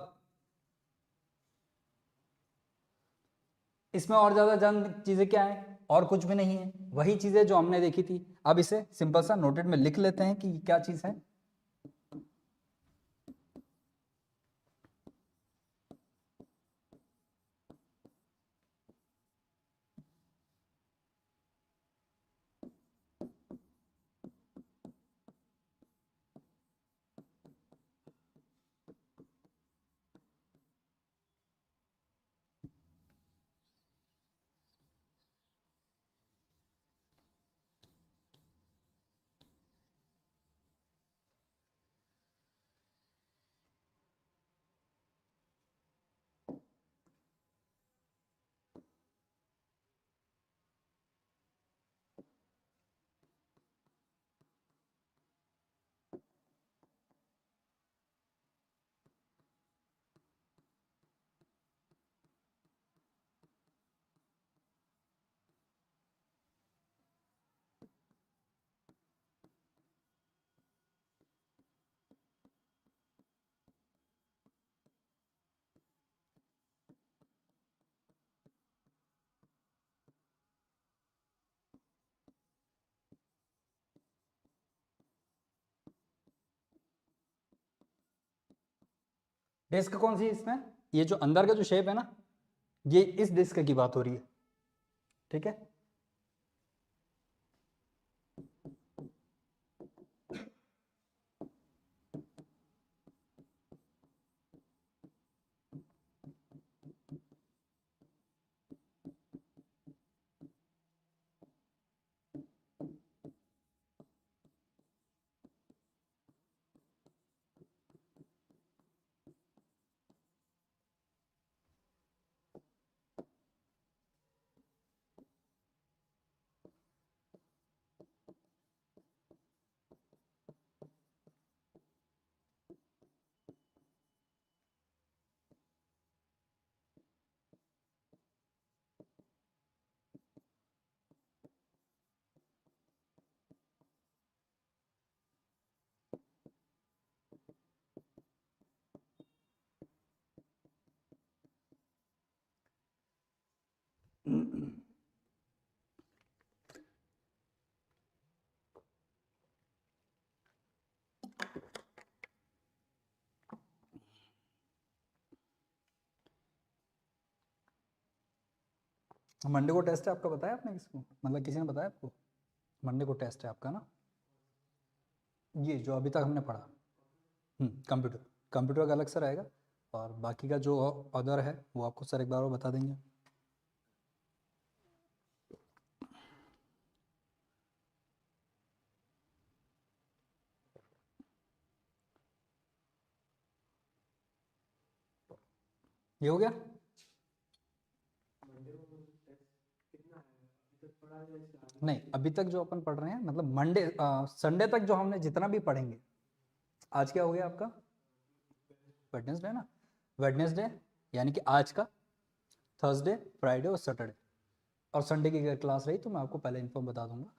इसमें और ज्यादा जान चीजें क्या है, और कुछ भी नहीं है, वही चीजें जो हमने देखी थी। अब इसे सिंपल सा नोटेड में लिख लेते हैं कि क्या चीज है। डिस्क कौन सी है इसमें, ये जो अंदर का जो शेप है ना, ये इस डिस्क की बात हो रही है, ठीक है। मंडे को टेस्ट है आपका, बताया आपने किसको, मतलब किसी ने बताया आपको। मंडे को टेस्ट है आपका ना, ये जो अभी तक हमने पढ़ा। कंप्यूटर, कंप्यूटर का अलग सर आएगा, और बाकी का जो अदर है वो आपको सर एक बार और बता देंगे। ये हो गया। नहीं, अभी तक जो अपन पढ़ रहे हैं मतलब मंडे संडे तक जो हमने जितना भी पढ़ेंगे, आज क्या हो गया आपका वेडनेसडे ना, वेडनेसडे यानी कि आज का, थर्सडे, फ्राइडे और सैटरडे, और संडे की अगर क्लास रही तो मैं आपको पहले इन्फॉर्म बता दूंगा।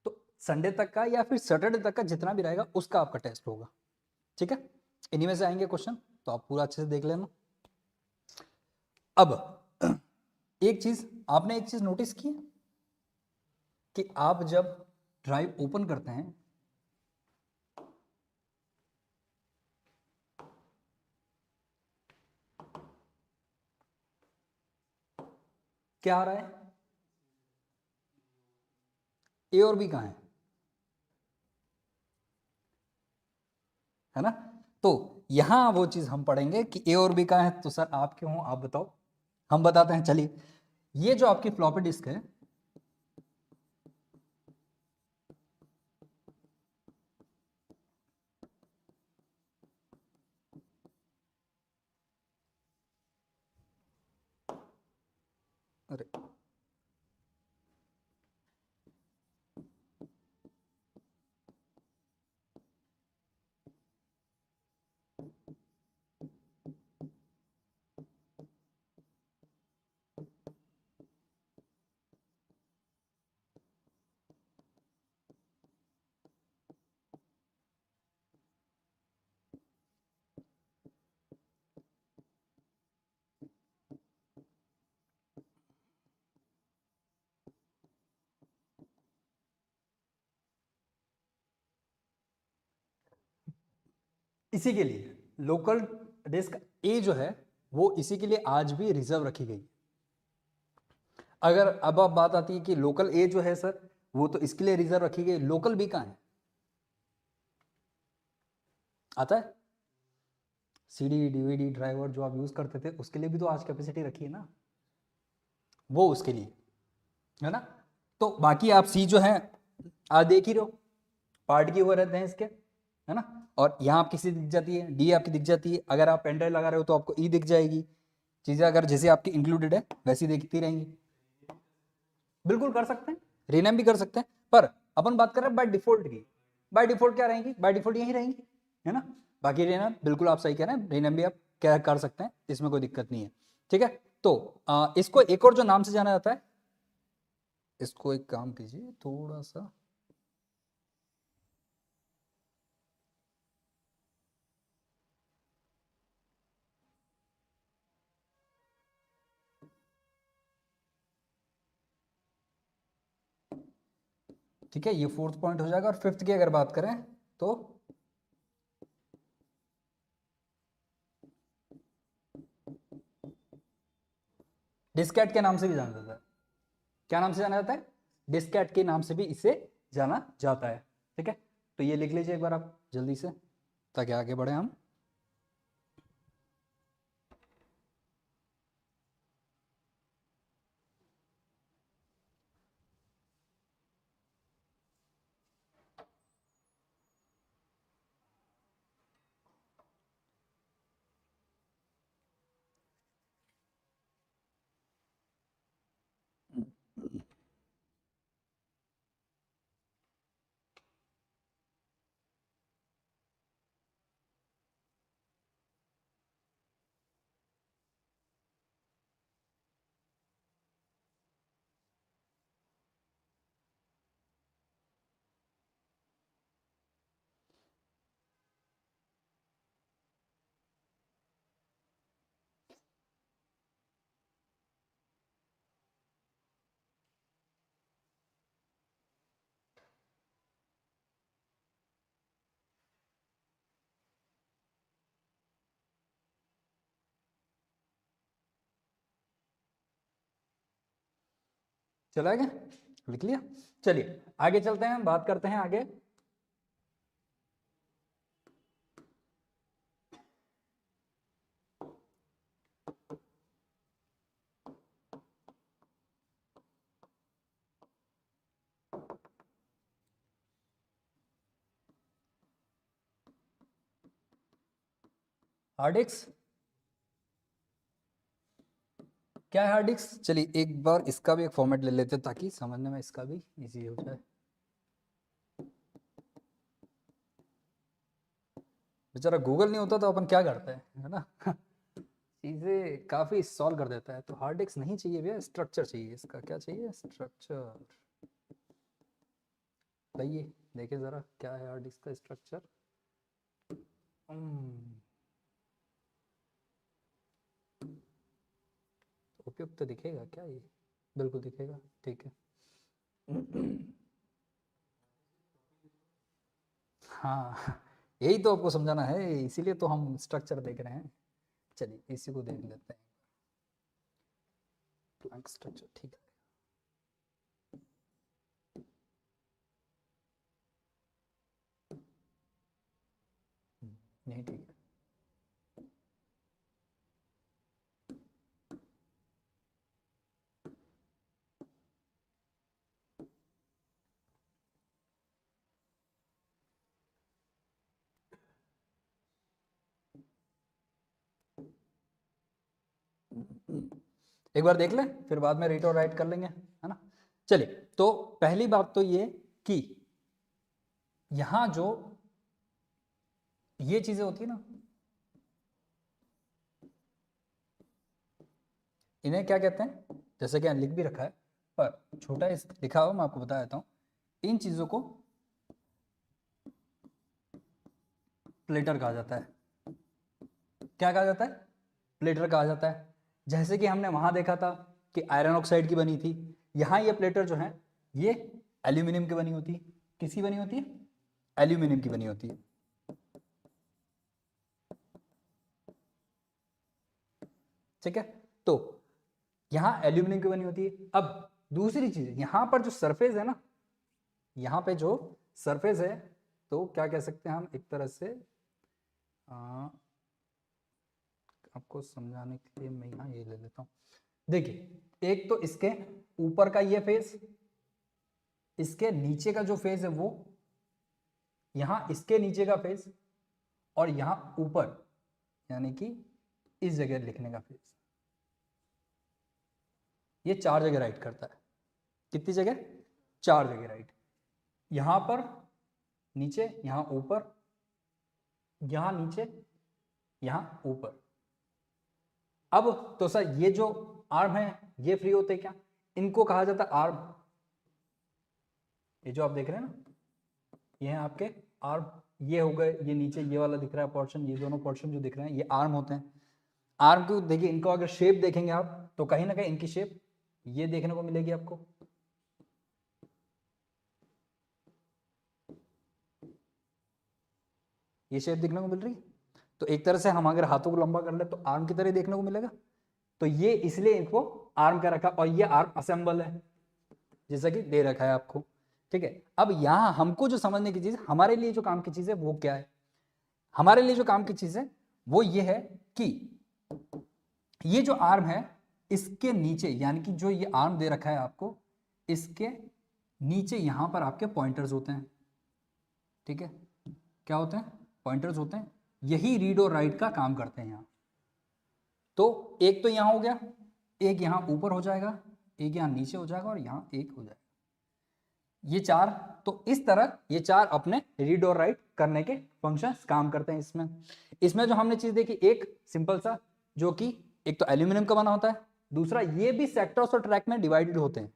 तो संडे तक का या फिर सैटरडे तक का जितना भी रहेगा उसका आपका टेस्ट होगा, ठीक है। इन्हीं में से आएंगे क्वेश्चन, तो आप पूरा अच्छे से देख लेना। अब आपने एक चीज नोटिस की कि आप जब ड्राइव ओपन करते हैं क्या आ रहा है, ए और बी कहाँ है ना। तो यहां वो चीज हम पढ़ेंगे कि ए और बी कहाँ है। तो सर आप क्यों हो, आप बताओ, हम बताते हैं। चलिए, ये जो आपकी फ्लॉपी डिस्क है, अरे इसी के लिए लोकल डिस्क ए जो है वो इसी के लिए आज भी रिजर्व रखी गई। अगर अब बात आती है कि लोकल ए जो है सर वो तो इसके लिए रिजर्व रखी गई, लोकल बी कहाँ है, आता है। सीडी डीवीडी ड्राइवर जो आप यूज करते थे उसके लिए भी तो आज कैपेसिटी रखी है ना, वो उसके लिए है ना। तो बाकी आप सी जो है आज देख ही रहो, पार्ट किए हुए रहते हैं इसके, है ना। और यहाँ आपकी सी दिख जाती है, डी आपकी दिख जाती है, अगर आप पेनड्राइव लगा रहे हो तो आपको ई दिख जाएगी। चीजें अगर जैसे आपकी इंक्लूडेड है वैसी दिखती रहेंगी। बिल्कुल कर सकते हैं, रीनेम भी कर सकते हैं, पर अपन बात कर रहे हैं बाय डिफॉल्ट की। बाय डिफॉल्ट क्या रहेंगी, बाय डिफॉल्ट यही रहेंगी, है ना। बाकी रीनेम बिल्कुल आप सही कह रहे हैं, रीनेम भी आप क्या कर सकते हैं, इसमें कोई दिक्कत नहीं है, ठीक है। तो इसको एक और जो नाम से जाना जाता है, इसको एक काम कीजिए थोड़ा सा, ठीक है, ये फोर्थ पॉइंट हो जाएगा। और फिफ्थ की अगर बात करें तो डिस्केट के नाम से भी जाना जाता है। क्या नाम से जाना जाता है, डिस्केट के नाम से भी इसे जाना जाता है, ठीक है। तो ये लिख लीजिए एक बार आप जल्दी से, ताकि आगे बढ़े हम। चला गया, लिख लिया। चलिए आगे चलते हैं, बात करते हैं आगे। हार्ड डिस्क, क्या है हार्ड डिस्क। चलिए एक बार इसका भी एक फॉर्मेट ले लेते हैं ताकि समझने में इसका भी इजी हो जाए। बेचारा गूगल नहीं होता तो अपन क्या करते हैं, है ना। चीजें काफी सॉल्व कर देता है। तो हार्ड डिस्क नहीं चाहिए भैया, स्ट्रक्चर चाहिए। इसका क्या चाहिए, स्ट्रक्चर। बताइए, देखिए जरा क्या है हार्ड डिस्क का स्ट्रक्चर। उपयुक्त तो दिखेगा क्या ये, बिल्कुल दिखेगा, ठीक है। हाँ, यही तो आपको समझाना है, इसीलिए तो हम स्ट्रक्चर देख रहे हैं। चलिए इसी को देख लेते हैं, प्लैंक स्ट्रक्चर, ठीक है। नहीं ठीक है। एक बार देख लें, फिर बाद में रीड और राइट कर लेंगे, है ना। चलिए, तो पहली बात तो ये कि यहां जो ये चीजें होती है ना, इन्हें क्या कहते हैं, जैसे कि लिख भी रखा है पर छोटा इस लिखा हुआ, मैं आपको बता देता हूं। इन चीजों को प्लेटर कहा जाता है। क्या कहा जाता है, प्लेटर कहा जाता है। जैसे कि हमने वहां देखा था कि आयरन ऑक्साइड की बनी थी, यहां ये प्लेटर जो है ये एल्यूमिनियम की बनी होती है। किसकी बनी होती है, एल्यूमिनियम की बनी होती है। ठीक है, तो यहां एल्यूमिनियम की बनी होती है। अब दूसरी चीज, यहां पर जो सरफेस है ना, यहां पे जो सरफेस है, तो क्या कह सकते हैं हम एक तरह से, आपको समझाने के लिए मैं यहाँ ये ले लेता हूँ। देखिए, एक तो इसके ऊपर का ये फेस, इसके नीचे का जो फेस है वो, यहां इसके नीचे का फेस, और यहां ऊपर यानी कि इस जगह लिखने का फेस, ये 4 जगह राइट करता है। कितनी जगह, 4 जगह राइट। यहां पर नीचे, यहां ऊपर, यहां नीचे, यहां ऊपर। अब तो सर ये जो आर्म है ये फ्री होते क्या, इनको कहा जाता है आर्म। ये जो आप देख रहे हैं ना, ये है आपके आर्म। ये हो गए, ये नीचे ये वाला दिख रहा है पोर्शन, ये दोनों पोर्शन जो दिख रहे हैं ये आर्म होते हैं। आर्म को देखिए, इनको अगर शेप देखेंगे आप तो कहीं ना कहीं इनकी शेप ये देखने को मिलेगी आपको। ये शेप देखने को मिल रही है। तो एक तरह से हम अगर हाथों को लंबा कर ले तो आर्म की तरह देखने को मिलेगा। तो ये इसलिए इनको आर्म का रखा, और ये आर्म असेंबल है जैसा कि दे रखा है आपको। ठीक है, अब यहां हमको जो समझने की चीज, हमारे लिए जो काम की चीज है वो क्या है, हमारे लिए जो काम की चीज है वो ये है कि ये जो आर्म है इसके नीचे, यानी कि जो ये आर्म दे रखा है आपको, इसके नीचे यहां पर आपके पॉइंटर्स होते हैं। ठीक है, क्या होते हैं, पॉइंटर्स होते हैं। यही रीड और राइट का काम करते हैं यहां। तो एक तो यहां हो गया, एक यहां ऊपर हो जाएगा, एक यहां नीचे हो जाएगा, और यहां एक हो जाएगा, ये 4। तो इस तरह ये 4 अपने रीड और राइट करने के फंक्शंस काम करते हैं इसमें। इसमें जो हमने चीज देखी, एक सिंपल सा, जो कि एक तो एल्यूमिनियम का बना होता है, दूसरा ये भी सेक्टर्स और ट्रैक में डिवाइडेड होते हैं।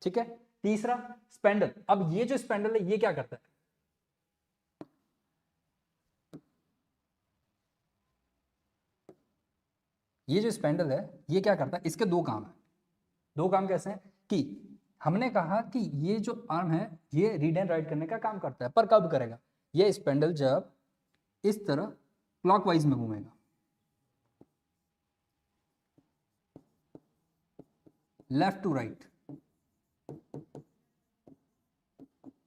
ठीक है, तीसरा स्पेंडल। अब ये जो स्पेंडल है ये क्या करता है, ये जो स्पेंडल है ये क्या करता है, इसके 2 काम है। 2 काम कैसे हैं कि हमने कहा कि ये जो आर्म है ये रीड एंड राइट करने का काम करता है, पर कब करेगा, ये स्पेंडल जब इस तरह क्लॉकवाइज में घूमेगा, लेफ्ट टू राइट,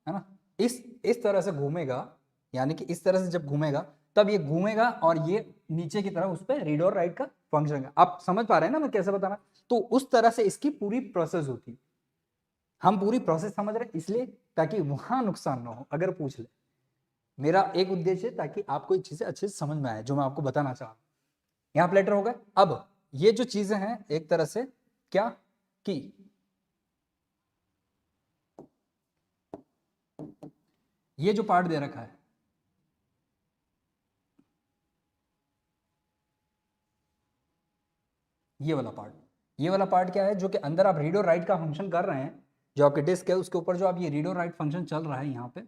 है ना। इस तरह से घूमेगा, यानी कि इस तरह से जब घूमेगा तब ये घूमेगा, और ये नीचे की तरह उस पर रीड और राइट का फंक्शन है। आप समझ पा रहे हैं ना मैं कैसे बताना। तो उस तरह से इसकी पूरी प्रोसेस होती है। हम पूरी प्रोसेस समझ रहे हैं इसलिए ताकि वहां नुकसान ना हो अगर पूछ ले। मेरा एक उद्देश्य है ताकि आपको ये चीजें अच्छे से समझ में आए जो मैं आपको बताना चाह रहा हूं। यहाँ प्लेटर हो गए। अब ये जो चीजें हैं एक तरह से क्या कि ये जो पार्ट दे रखा है, ये वाला पार्ट क्या है, जो कि अंदर आप रीड और राइट का फंक्शन कर रहे हैं, जो आपके डिस्क है उसके ऊपर जो आप ये रीड और राइट फंक्शन चल रहा है यहाँ पे,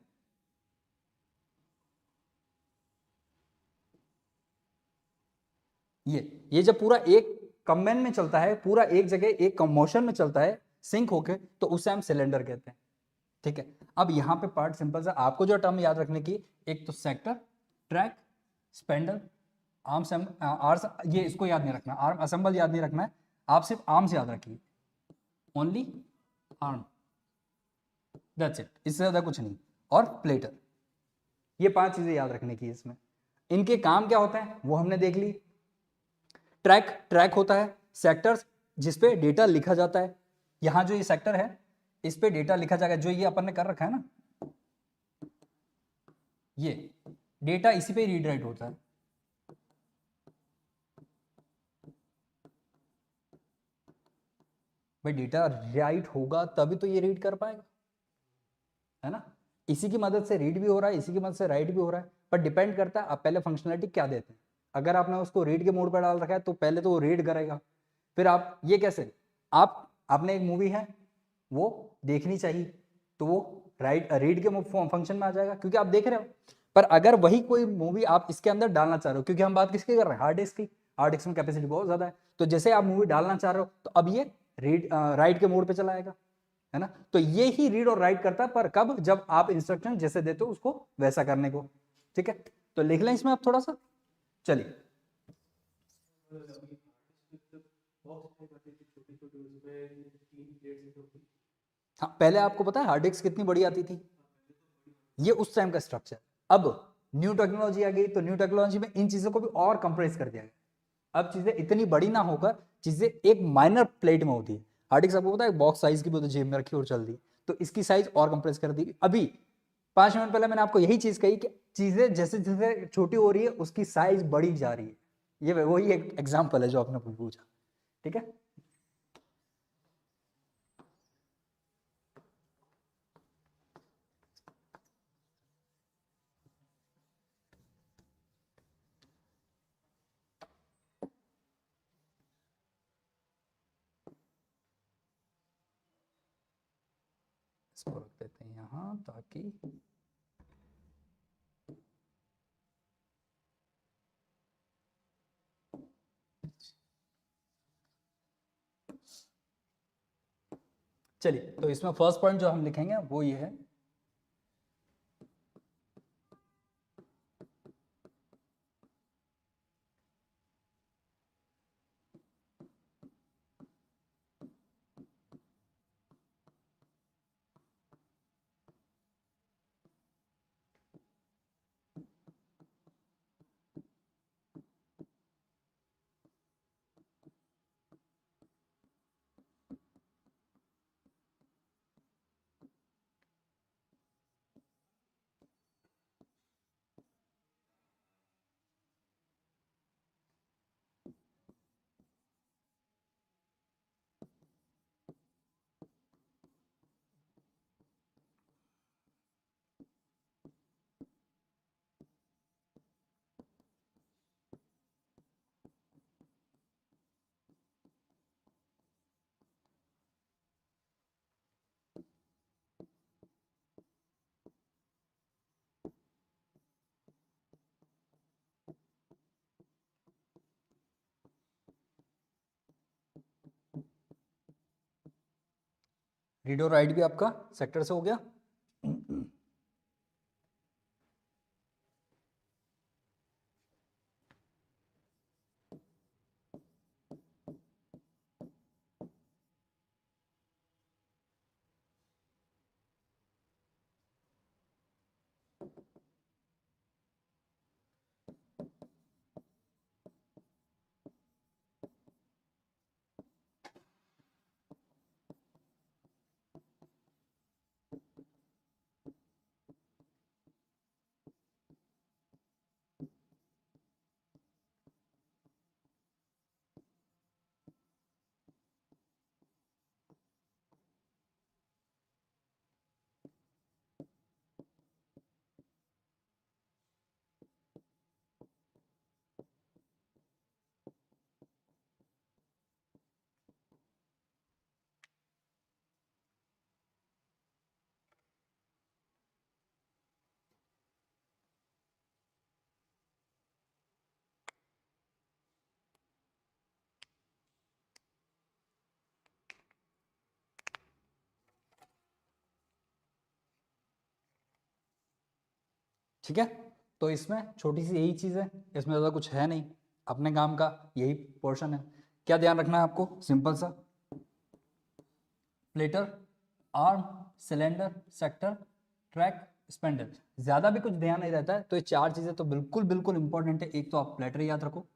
ये जब पूरा एक कम्बाइन में चलता है, पूरा एक जगह एक मोशन में चलता है सिंक होके, तो उसे हम सिलेंडर कहते हैं। ठीक है, अब यहाँ पे पार्ट सिंपल सा, आपको जो टर्म याद रखने की, एक तो सेक्टर, ट्रैक, स्पेंडल, आर्म्स, आर्स, ये इसको याद नहीं रखना, आर्म असेंबल याद नहीं रखना है, आप सिर्फ आर्म्स याद रखिए, ओनली आर्म, दैट्स इट, इससे ज्यादा कुछ नहीं। और प्लेटर, ये 5 चीजें याद रखने की इसमें। इनके काम क्या होते हैं वो हमने देख ली। ट्रैक होता है, सेक्टर्स जिसपे डेटा लिखा जाता है, यहां जो ये सेक्टर है इस पे डेटा लिखा जाएगा, जो ये अपन ने कर रखा है ना, ये डेटा इसी पे रीड राइट होता है। भाई डेटा राइट होगा तभी तो ये रीड कर पाएगा, है ना। इसी की मदद से रीड भी हो रहा है, इसी की मदद से राइट भी हो रहा है, पर डिपेंड करता है आप पहले फंक्शनलिटी क्या देते हैं। अगर आपने उसको रीड के मोड पर डाल रखा है तो पहले तो वो रीड करेगा, फिर आप ये कैसे, आपने एक मूवी है वो देखनी चाहिए, तो वो रीड के फंक्शन में आ जाएगा क्योंकि आप देख रहे हो। पर अगर वही कोई मूवी आप इसके अंदर डालना चाह रहे हो, क्योंकि हम बात किसकी कर रहे हैं, हार्ड डिस्क की, हार्ड डिस्क में कैपेसिटी बहुत ज्यादा है, तो जैसे आप मूवी डालना चाह रहे हो तो अब ये राइट के मोड पे चला आएगा, है ना। तो ये ही रीड और राइट करता है, पर कब, जब आप इंस्ट्रक्शन जैसे देते हो उसको वैसा करने को। ठीक है, तो लिख लें इसमें आप थोड़ा सा, चलिए। हाँ, पहले आपको पता है हार्ड डिस्क कितनी बड़ी आती थी, ये उस टाइम का स्ट्रक्चर। अब न्यू टेक्नोलॉजी आ गई, तो न्यू टेक्नोलॉजी में इन चीजों को भी और कंप्रेस कर दिया गया। अब चीजें इतनी बड़ी ना होकर चीजें एक माइनर प्लेट में होती है। हार्ड डिस्क आपको पता है बॉक्स साइज की भी होती है, जेब में रखी और चल दी, तो इसकी साइज और कंप्रेस कर दी। अभी 5 मिनट पहले मैंने आपको यही चीज कही कि चीजें जैसे जैसे छोटी हो रही है उसकी साइज बढ़ी जा रही है। ये वही एक एग्जाम्पल है जो आपने पूछा। ठीक है, इसको रख देते हैं यहाँ ताकि चलिए, तो इसमें फर्स्ट पॉइंट जो हम लिखेंगे वो ये है, रीड और राइट भी आपका सेक्टर से हो गया। ठीक है, तो इसमें छोटी सी यही चीज़ है, इसमें ज़्यादा कुछ है नहीं, अपने काम का यही पोर्शन है। क्या ध्यान रखना है आपको, सिंपल सा, platter, arm, cylinder, sector, track, spindle, ज्यादा भी कुछ ध्यान नहीं रहता है। तो ये चार चीजें तो बिल्कुल बिल्कुल इंपॉर्टेंट है। एक तो आप प्लेटर याद रखो,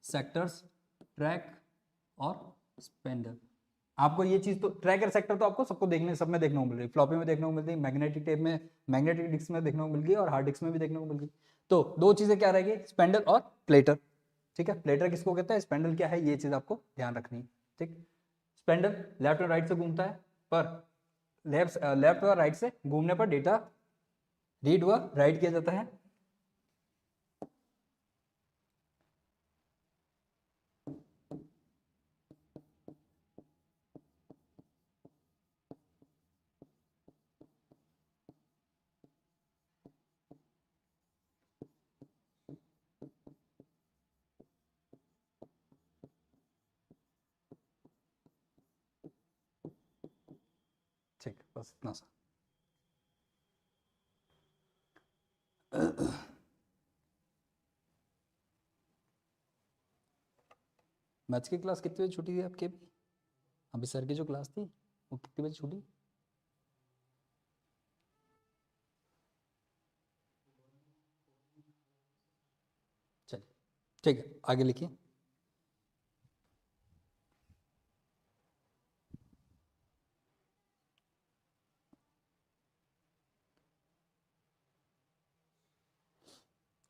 सेक्टर्स, ट्रैक और स्पेंडल। आपको ये चीज तो, ट्रैक और सेक्टर तो आपको सबको देखने, सब में देखने को मिल रही है, फ्लॉपी में देखने को मिलती है, मैग्नेटिक टेप में, मैग्नेटिक डिस्क में देखने को मिल गई और हार्ड डिस्क में भी देखने को मिल गई। तो दो चीजें क्या रहेगी, स्पेंडल और प्लेटर। ठीक है, प्लेटर किसको कहता है, स्पेंडल क्या है, ये चीज आपको ध्यान रखनी है। ठीक, स्पेंडल लेफ्ट और राइट से घूमता है, पर लेफ्ट और राइट से घूमने पर डेटा रीड व राइट किया जाता है। ठीक, बस इतना सा। मैथ्स की क्लास कितने बजे छुट्टी थी आपके भी, अभी सर की जो क्लास थी वो कितने बजे छुट्टी? चलिए ठीक है, आगे लिखिए।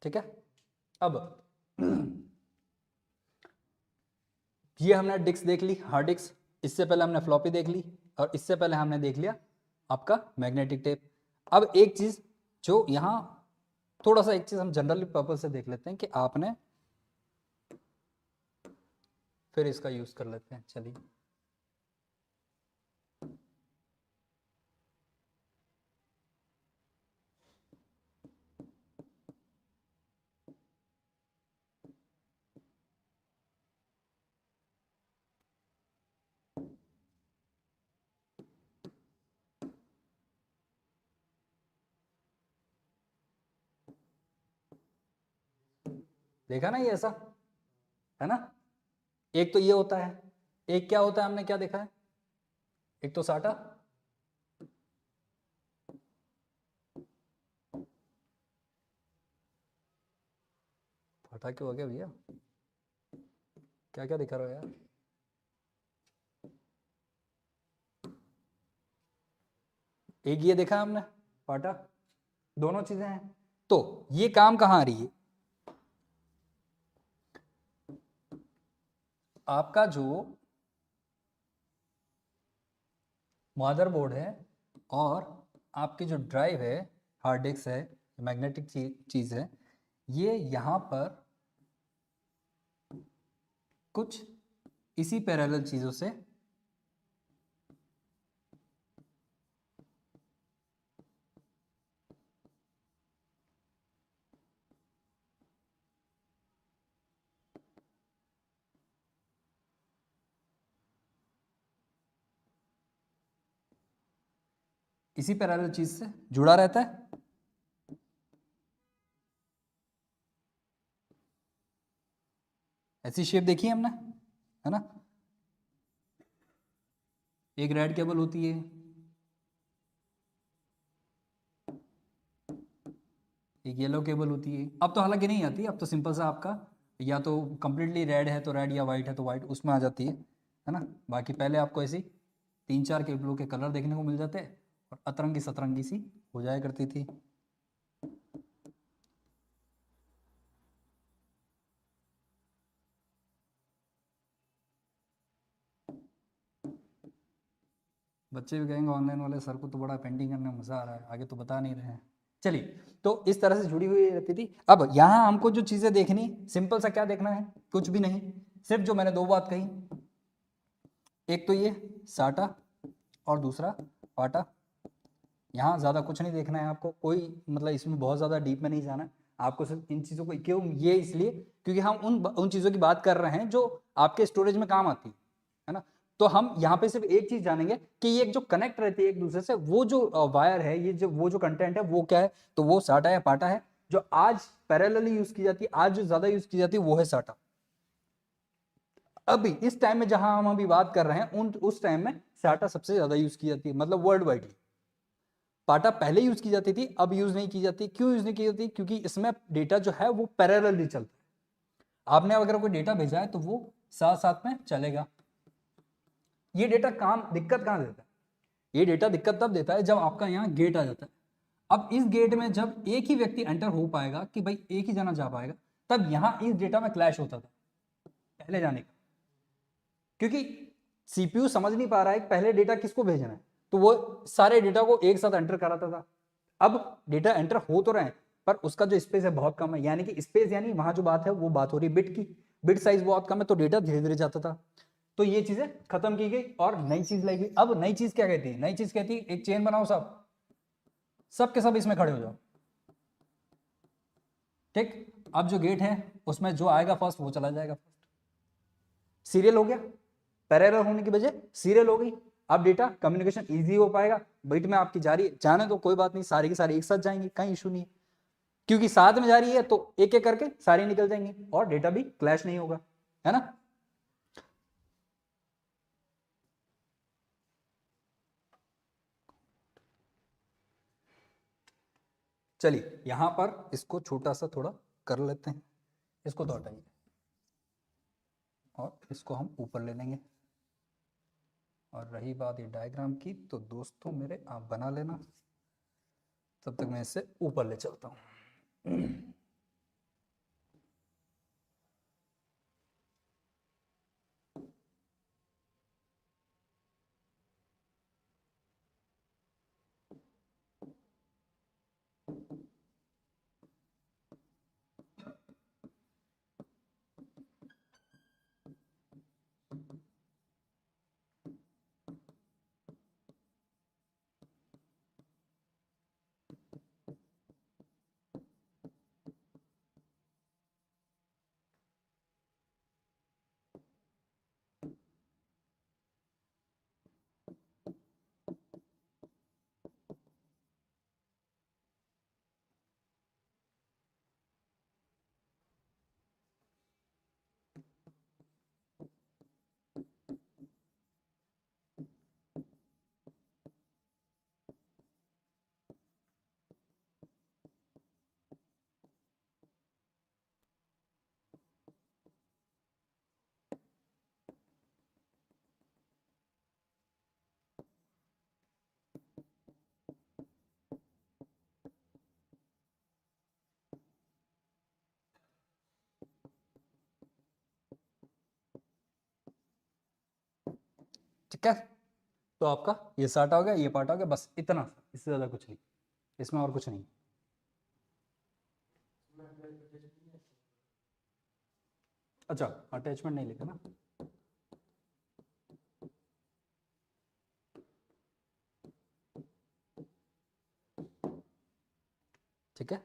ठीक है, अब ये हमने डिस्क देख ली, हार्ड डिस्क, इससे पहले हमने फ्लॉपी देख ली, और इससे पहले हमने देख लिया आपका मैग्नेटिक टेप। अब एक चीज जो यहाँ थोड़ा सा, एक चीज हम जनरली पर्पज से देख लेते हैं कि आपने, फिर इसका यूज कर लेते हैं। चलिए, देखा ना ये ऐसा है ना, एक तो ये होता है, एक क्या होता है, हमने क्या देखा है, एक तो साटा, फाटा क्यों हो गया भैया, क्या क्या दिखा रहा हो यार, एक ये देखा हमने फाटा, दोनों चीजें हैं। तो ये काम कहाँ आ रही है, आपका जो मदरबोर्ड है और आपकी जो ड्राइव है, हार्ड डिस्क है, मैग्नेटिक चीज है, ये यहाँ पर कुछ इसी पैरेलल चीजों से इसी पैरेलल चीज से जुड़ा रहता है। ऐसी शेप देखी है हमने, है ना, एक रेड केबल होती है, एक येलो केबल होती है। अब तो हालांकि नहीं आती, अब तो सिंपल सा आपका या तो कंप्लीटली रेड है तो रेड, या वाइट है तो वाइट, उसमें आ जाती है ना। बाकी पहले आपको ऐसी तीन चार केबलों के कलर देखने को मिल जाते हैं और अतरंगी सतरंगी सी हो जाया करती थी। बच्चे भी कहेंगे ऑनलाइन वाले सर को तो बड़ा पेंटिंग करने में मजा आ रहा है, आगे तो बता नहीं रहे हैं। चलिए, तो इस तरह से जुड़ी हुई रहती थी। अब यहाँ हमको जो चीजें देखनी, सिंपल सा क्या देखना है, कुछ भी नहीं, सिर्फ जो मैंने दो बात कही, एक तो ये साटा और दूसरा पाटा। यहाँ ज़्यादा कुछ नहीं देखना है आपको, कोई मतलब इसमें बहुत ज़्यादा डीप में नहीं जाना है आपको, सिर्फ इन चीज़ों को, क्यों ये इसलिए क्योंकि हम उन चीज़ों की बात कर रहे हैं जो आपके स्टोरेज में काम आती है ना। तो हम यहाँ पे सिर्फ एक चीज़ जानेंगे कि ये जो कनेक्ट रहती है एक दूसरे से, वो जो वायर है, ये जो वो जो कंटेंट है वो क्या है, तो वो साटा या पाटा है। जो आज पैरेलली यूज की जाती है, आज जो ज्यादा यूज की जाती है वो है साटा। अभी इस टाइम में जहां हम अभी बात कर रहे हैं उस टाइम में साटा सबसे ज्यादा यूज की जाती है, मतलब वर्ल्ड वाइडली। पाटा पहले यूज की जाती थी, अब यूज नहीं की जाती। क्यों यूज नहीं की जाती? क्योंकि इसमें डेटा जो है वो पैरेलली चलता है। आपने अगर कोई डेटा भेजा है तो वो साथ साथ में चलेगा। ये डेटा दिक्कत कहां देता है? ये डेटा दिक्कत तब देता है जब आपका यहाँ गेट आ जाता है। अब इस गेट में जब एक ही व्यक्ति एंटर हो पाएगा कि भाई एक ही जना जा पाएगा, तब यहां इस डेटा में क्लैश होता था पहले जाने का, क्योंकि सीपीयू समझ नहीं पा रहा है पहले डेटा किसको भेजना है, तो वो सारे डेटा को एक साथ एंटर कराता था। अब डेटा एंटर हो तो रहे हैं पर उसका जो स्पेस है बहुत कम है, यानी कि स्पेस यानी वहां जो बात है वो बात हो रही बिट की, बिट साइज बहुत कम है, तो डेटा धीरे धीरे जाता था। तो ये चीजें खत्म की गई और नई चीज लाई गई। अब नई चीज क्या कहती है? नई चीज कहती है एक चेन बनाओ, सब के सब इसमें खड़े हो जाओ। ठीक, अब जो गेट है उसमें जो आएगा फर्स्ट वो चला जाएगा फर्स्ट। सीरियल हो गया, पैरेलल होने की वजह सीरियल हो गई। अब डेटा कम्युनिकेशन इजी हो पाएगा। बिट में आपकी जारी जाने तो कोई बात नहीं, सारी की सारी एक साथ जाएंगी, कहीं इशू नहीं है, क्योंकि साथ में जा रही है तो एक एक करके सारी निकल जाएंगी और डेटा भी क्लैश नहीं होगा, है ना। चलिए यहां पर इसको छोटा सा थोड़ा कर लेते हैं, इसको तो हटाइए और इसको हम ऊपर ले लेंगे। और रही बात ये डायग्राम की, तो दोस्तों मेरे आप बना लेना, तब तक मैं इसे ऊपर ले चलता हूं। ठीक है, तो आपका ये साटा हो गया, ये पार्ट हो गया, बस इतना सा, इससे ज्यादा कुछ नहीं, इसमें और कुछ नहीं। अच्छा, अटैचमेंट नहीं लिखा ना, ठीक है।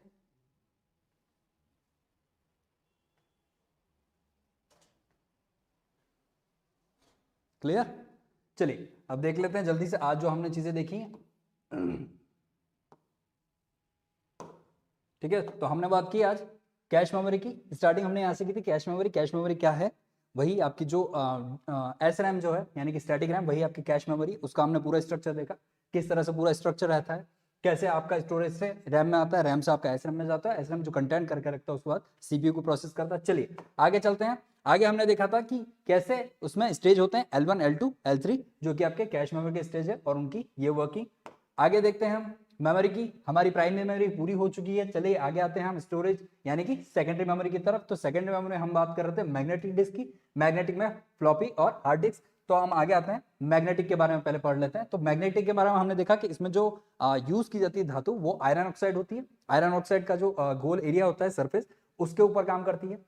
क्लियर? चलिए अब देख लेते हैं जल्दी से आज जो हमने चीजें देखी हैं। ठीक है, तो हमने बात की आज कैश मेमोरी की। स्टार्टिंग हमने यहाँ से की थी कैश मेमोरी। कैश मेमोरी क्या है? वही आपकी जो एस रैम जो है, यानी कि स्टैटिक रैम, वही आपकी कैश मेमोरी। उसका हमने पूरा स्ट्रक्चर देखा, किस तरह से पूरा स्ट्रक्चर रहता है, कैसे आपका स्टोरेज से रैम में आता है, रैम से आपका एस रैम में जाता है, एस रैम जो कंटेंट करके रखता है उसके बाद सीपीयू को प्रोसेस करता है। चलिए आगे चलते हैं। आगे हमने देखा था कि कैसे उसमें स्टेज होते हैं L1, L2, L3, जो कि आपके कैश मेमोरी के स्टेज है और उनकी ये वर्किंग। आगे देखते हैं हम मेमोरी की। हमारी प्राइमरी मेमोरी पूरी हो चुकी है। चलिए आगे आते हैं हम स्टोरेज यानी कि सेकेंडरी मेमोरी की तरफ। तो सेकेंडरी मेमोरी हम बात कर रहे थे मैग्नेटिक डिस्क की, मैग्नेटिक में फ्लॉपी और हार्ड डिस्क। तो हम आगे आते हैं मैग्नेटिक के बारे में पहले पढ़ लेते हैं। तो मैग्नेटिक के बारे में हमने देखा कि इसमें जो यूज की जाती है धातु वो आयरन ऑक्साइड होती है। आयरन ऑक्साइड का जो गोल एरिया होता है सरफेस, उसके ऊपर काम करती है।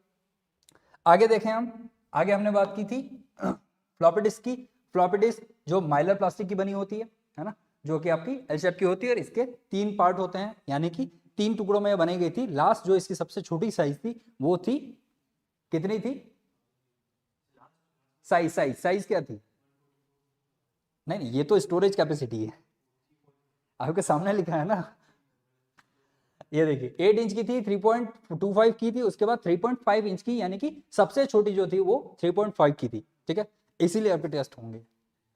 आगे देखें हम, आगे हमने बात की थी फ्लॉपी डिस्क की। फ्लॉपी डिस्क जो माइलर प्लास्टिक की बनी होती है ना, जो कि आपकी एल शेप की होती है और इसके 3 पार्ट होते हैं, यानी कि 3 टुकड़ों में बनाई गई थी। लास्ट जो इसकी सबसे छोटी साइज थी वो थी, कितनी थी साइज क्या थी? नहीं नहीं, ये तो स्टोरेज कैपेसिटी है, आपके सामने लिखा है ना। ये देखिए 8 इंच की थी, 3.25 की थी, उसके बाद 3.5 इंच की, यानी कि सबसे छोटी जो थी वो 3.5 की थी। ठीक है, इसीलिए आपके टेस्ट होंगे,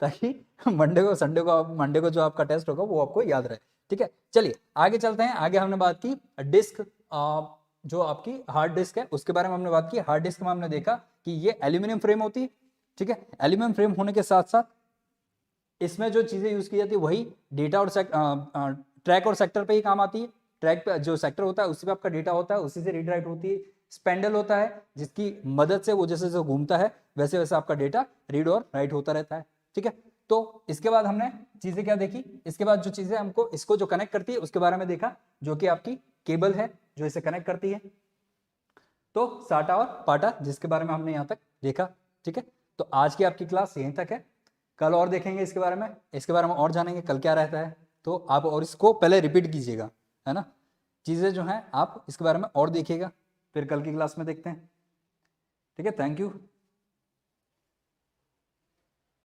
ताकि मंडे को जो आपका टेस्ट होगा वो आपको याद रहे। ठीक है, चलिए आगे चलते हैं। आगे हमने बात की डिस्क, जो आपकी हार्ड डिस्क है उसके बारे में हमने बात की। हार्ड डिस्क में हमने देखा कि ये एल्यूमिनियम फ्रेम होती है। ठीक है, एल्यूमिनियम फ्रेम होने के साथ साथ इसमें जो चीजें यूज की जाती है वही डेटा और ट्रैक और सेक्टर पे ही काम आती है। ट्रैक पे जो सेक्टर होता है उसी पे आपका डेटा होता है, उसी से रीड राइट होती है। स्पेंडल होता है जिसकी मदद से वो जैसे जैसे घूमता है वैसे वैसे आपका डेटा रीड और राइट होता रहता है। ठीक है, तो इसके बाद हमने चीजें क्या देखी, इसके बाद जो चीजें हमको इसको जो कनेक्ट करती है उसके बारे में देखा, जो कि आपकी केबल है जो इसे कनेक्ट करती है। तो साटा और पाटा जिसके बारे में हमने यहाँ तक देखा। ठीक है, तो आज की आपकी क्लास यहीं तक है। कल और देखेंगे इसके बारे में और जानेंगे कल क्या रहता है। तो आप और इसको पहले रिपीट कीजिएगा, है ना, चीज़ें जो हैं आप इसके बारे में और देखिएगा, फिर कल की क्लास में देखते हैं। ठीक है, थैंक यू।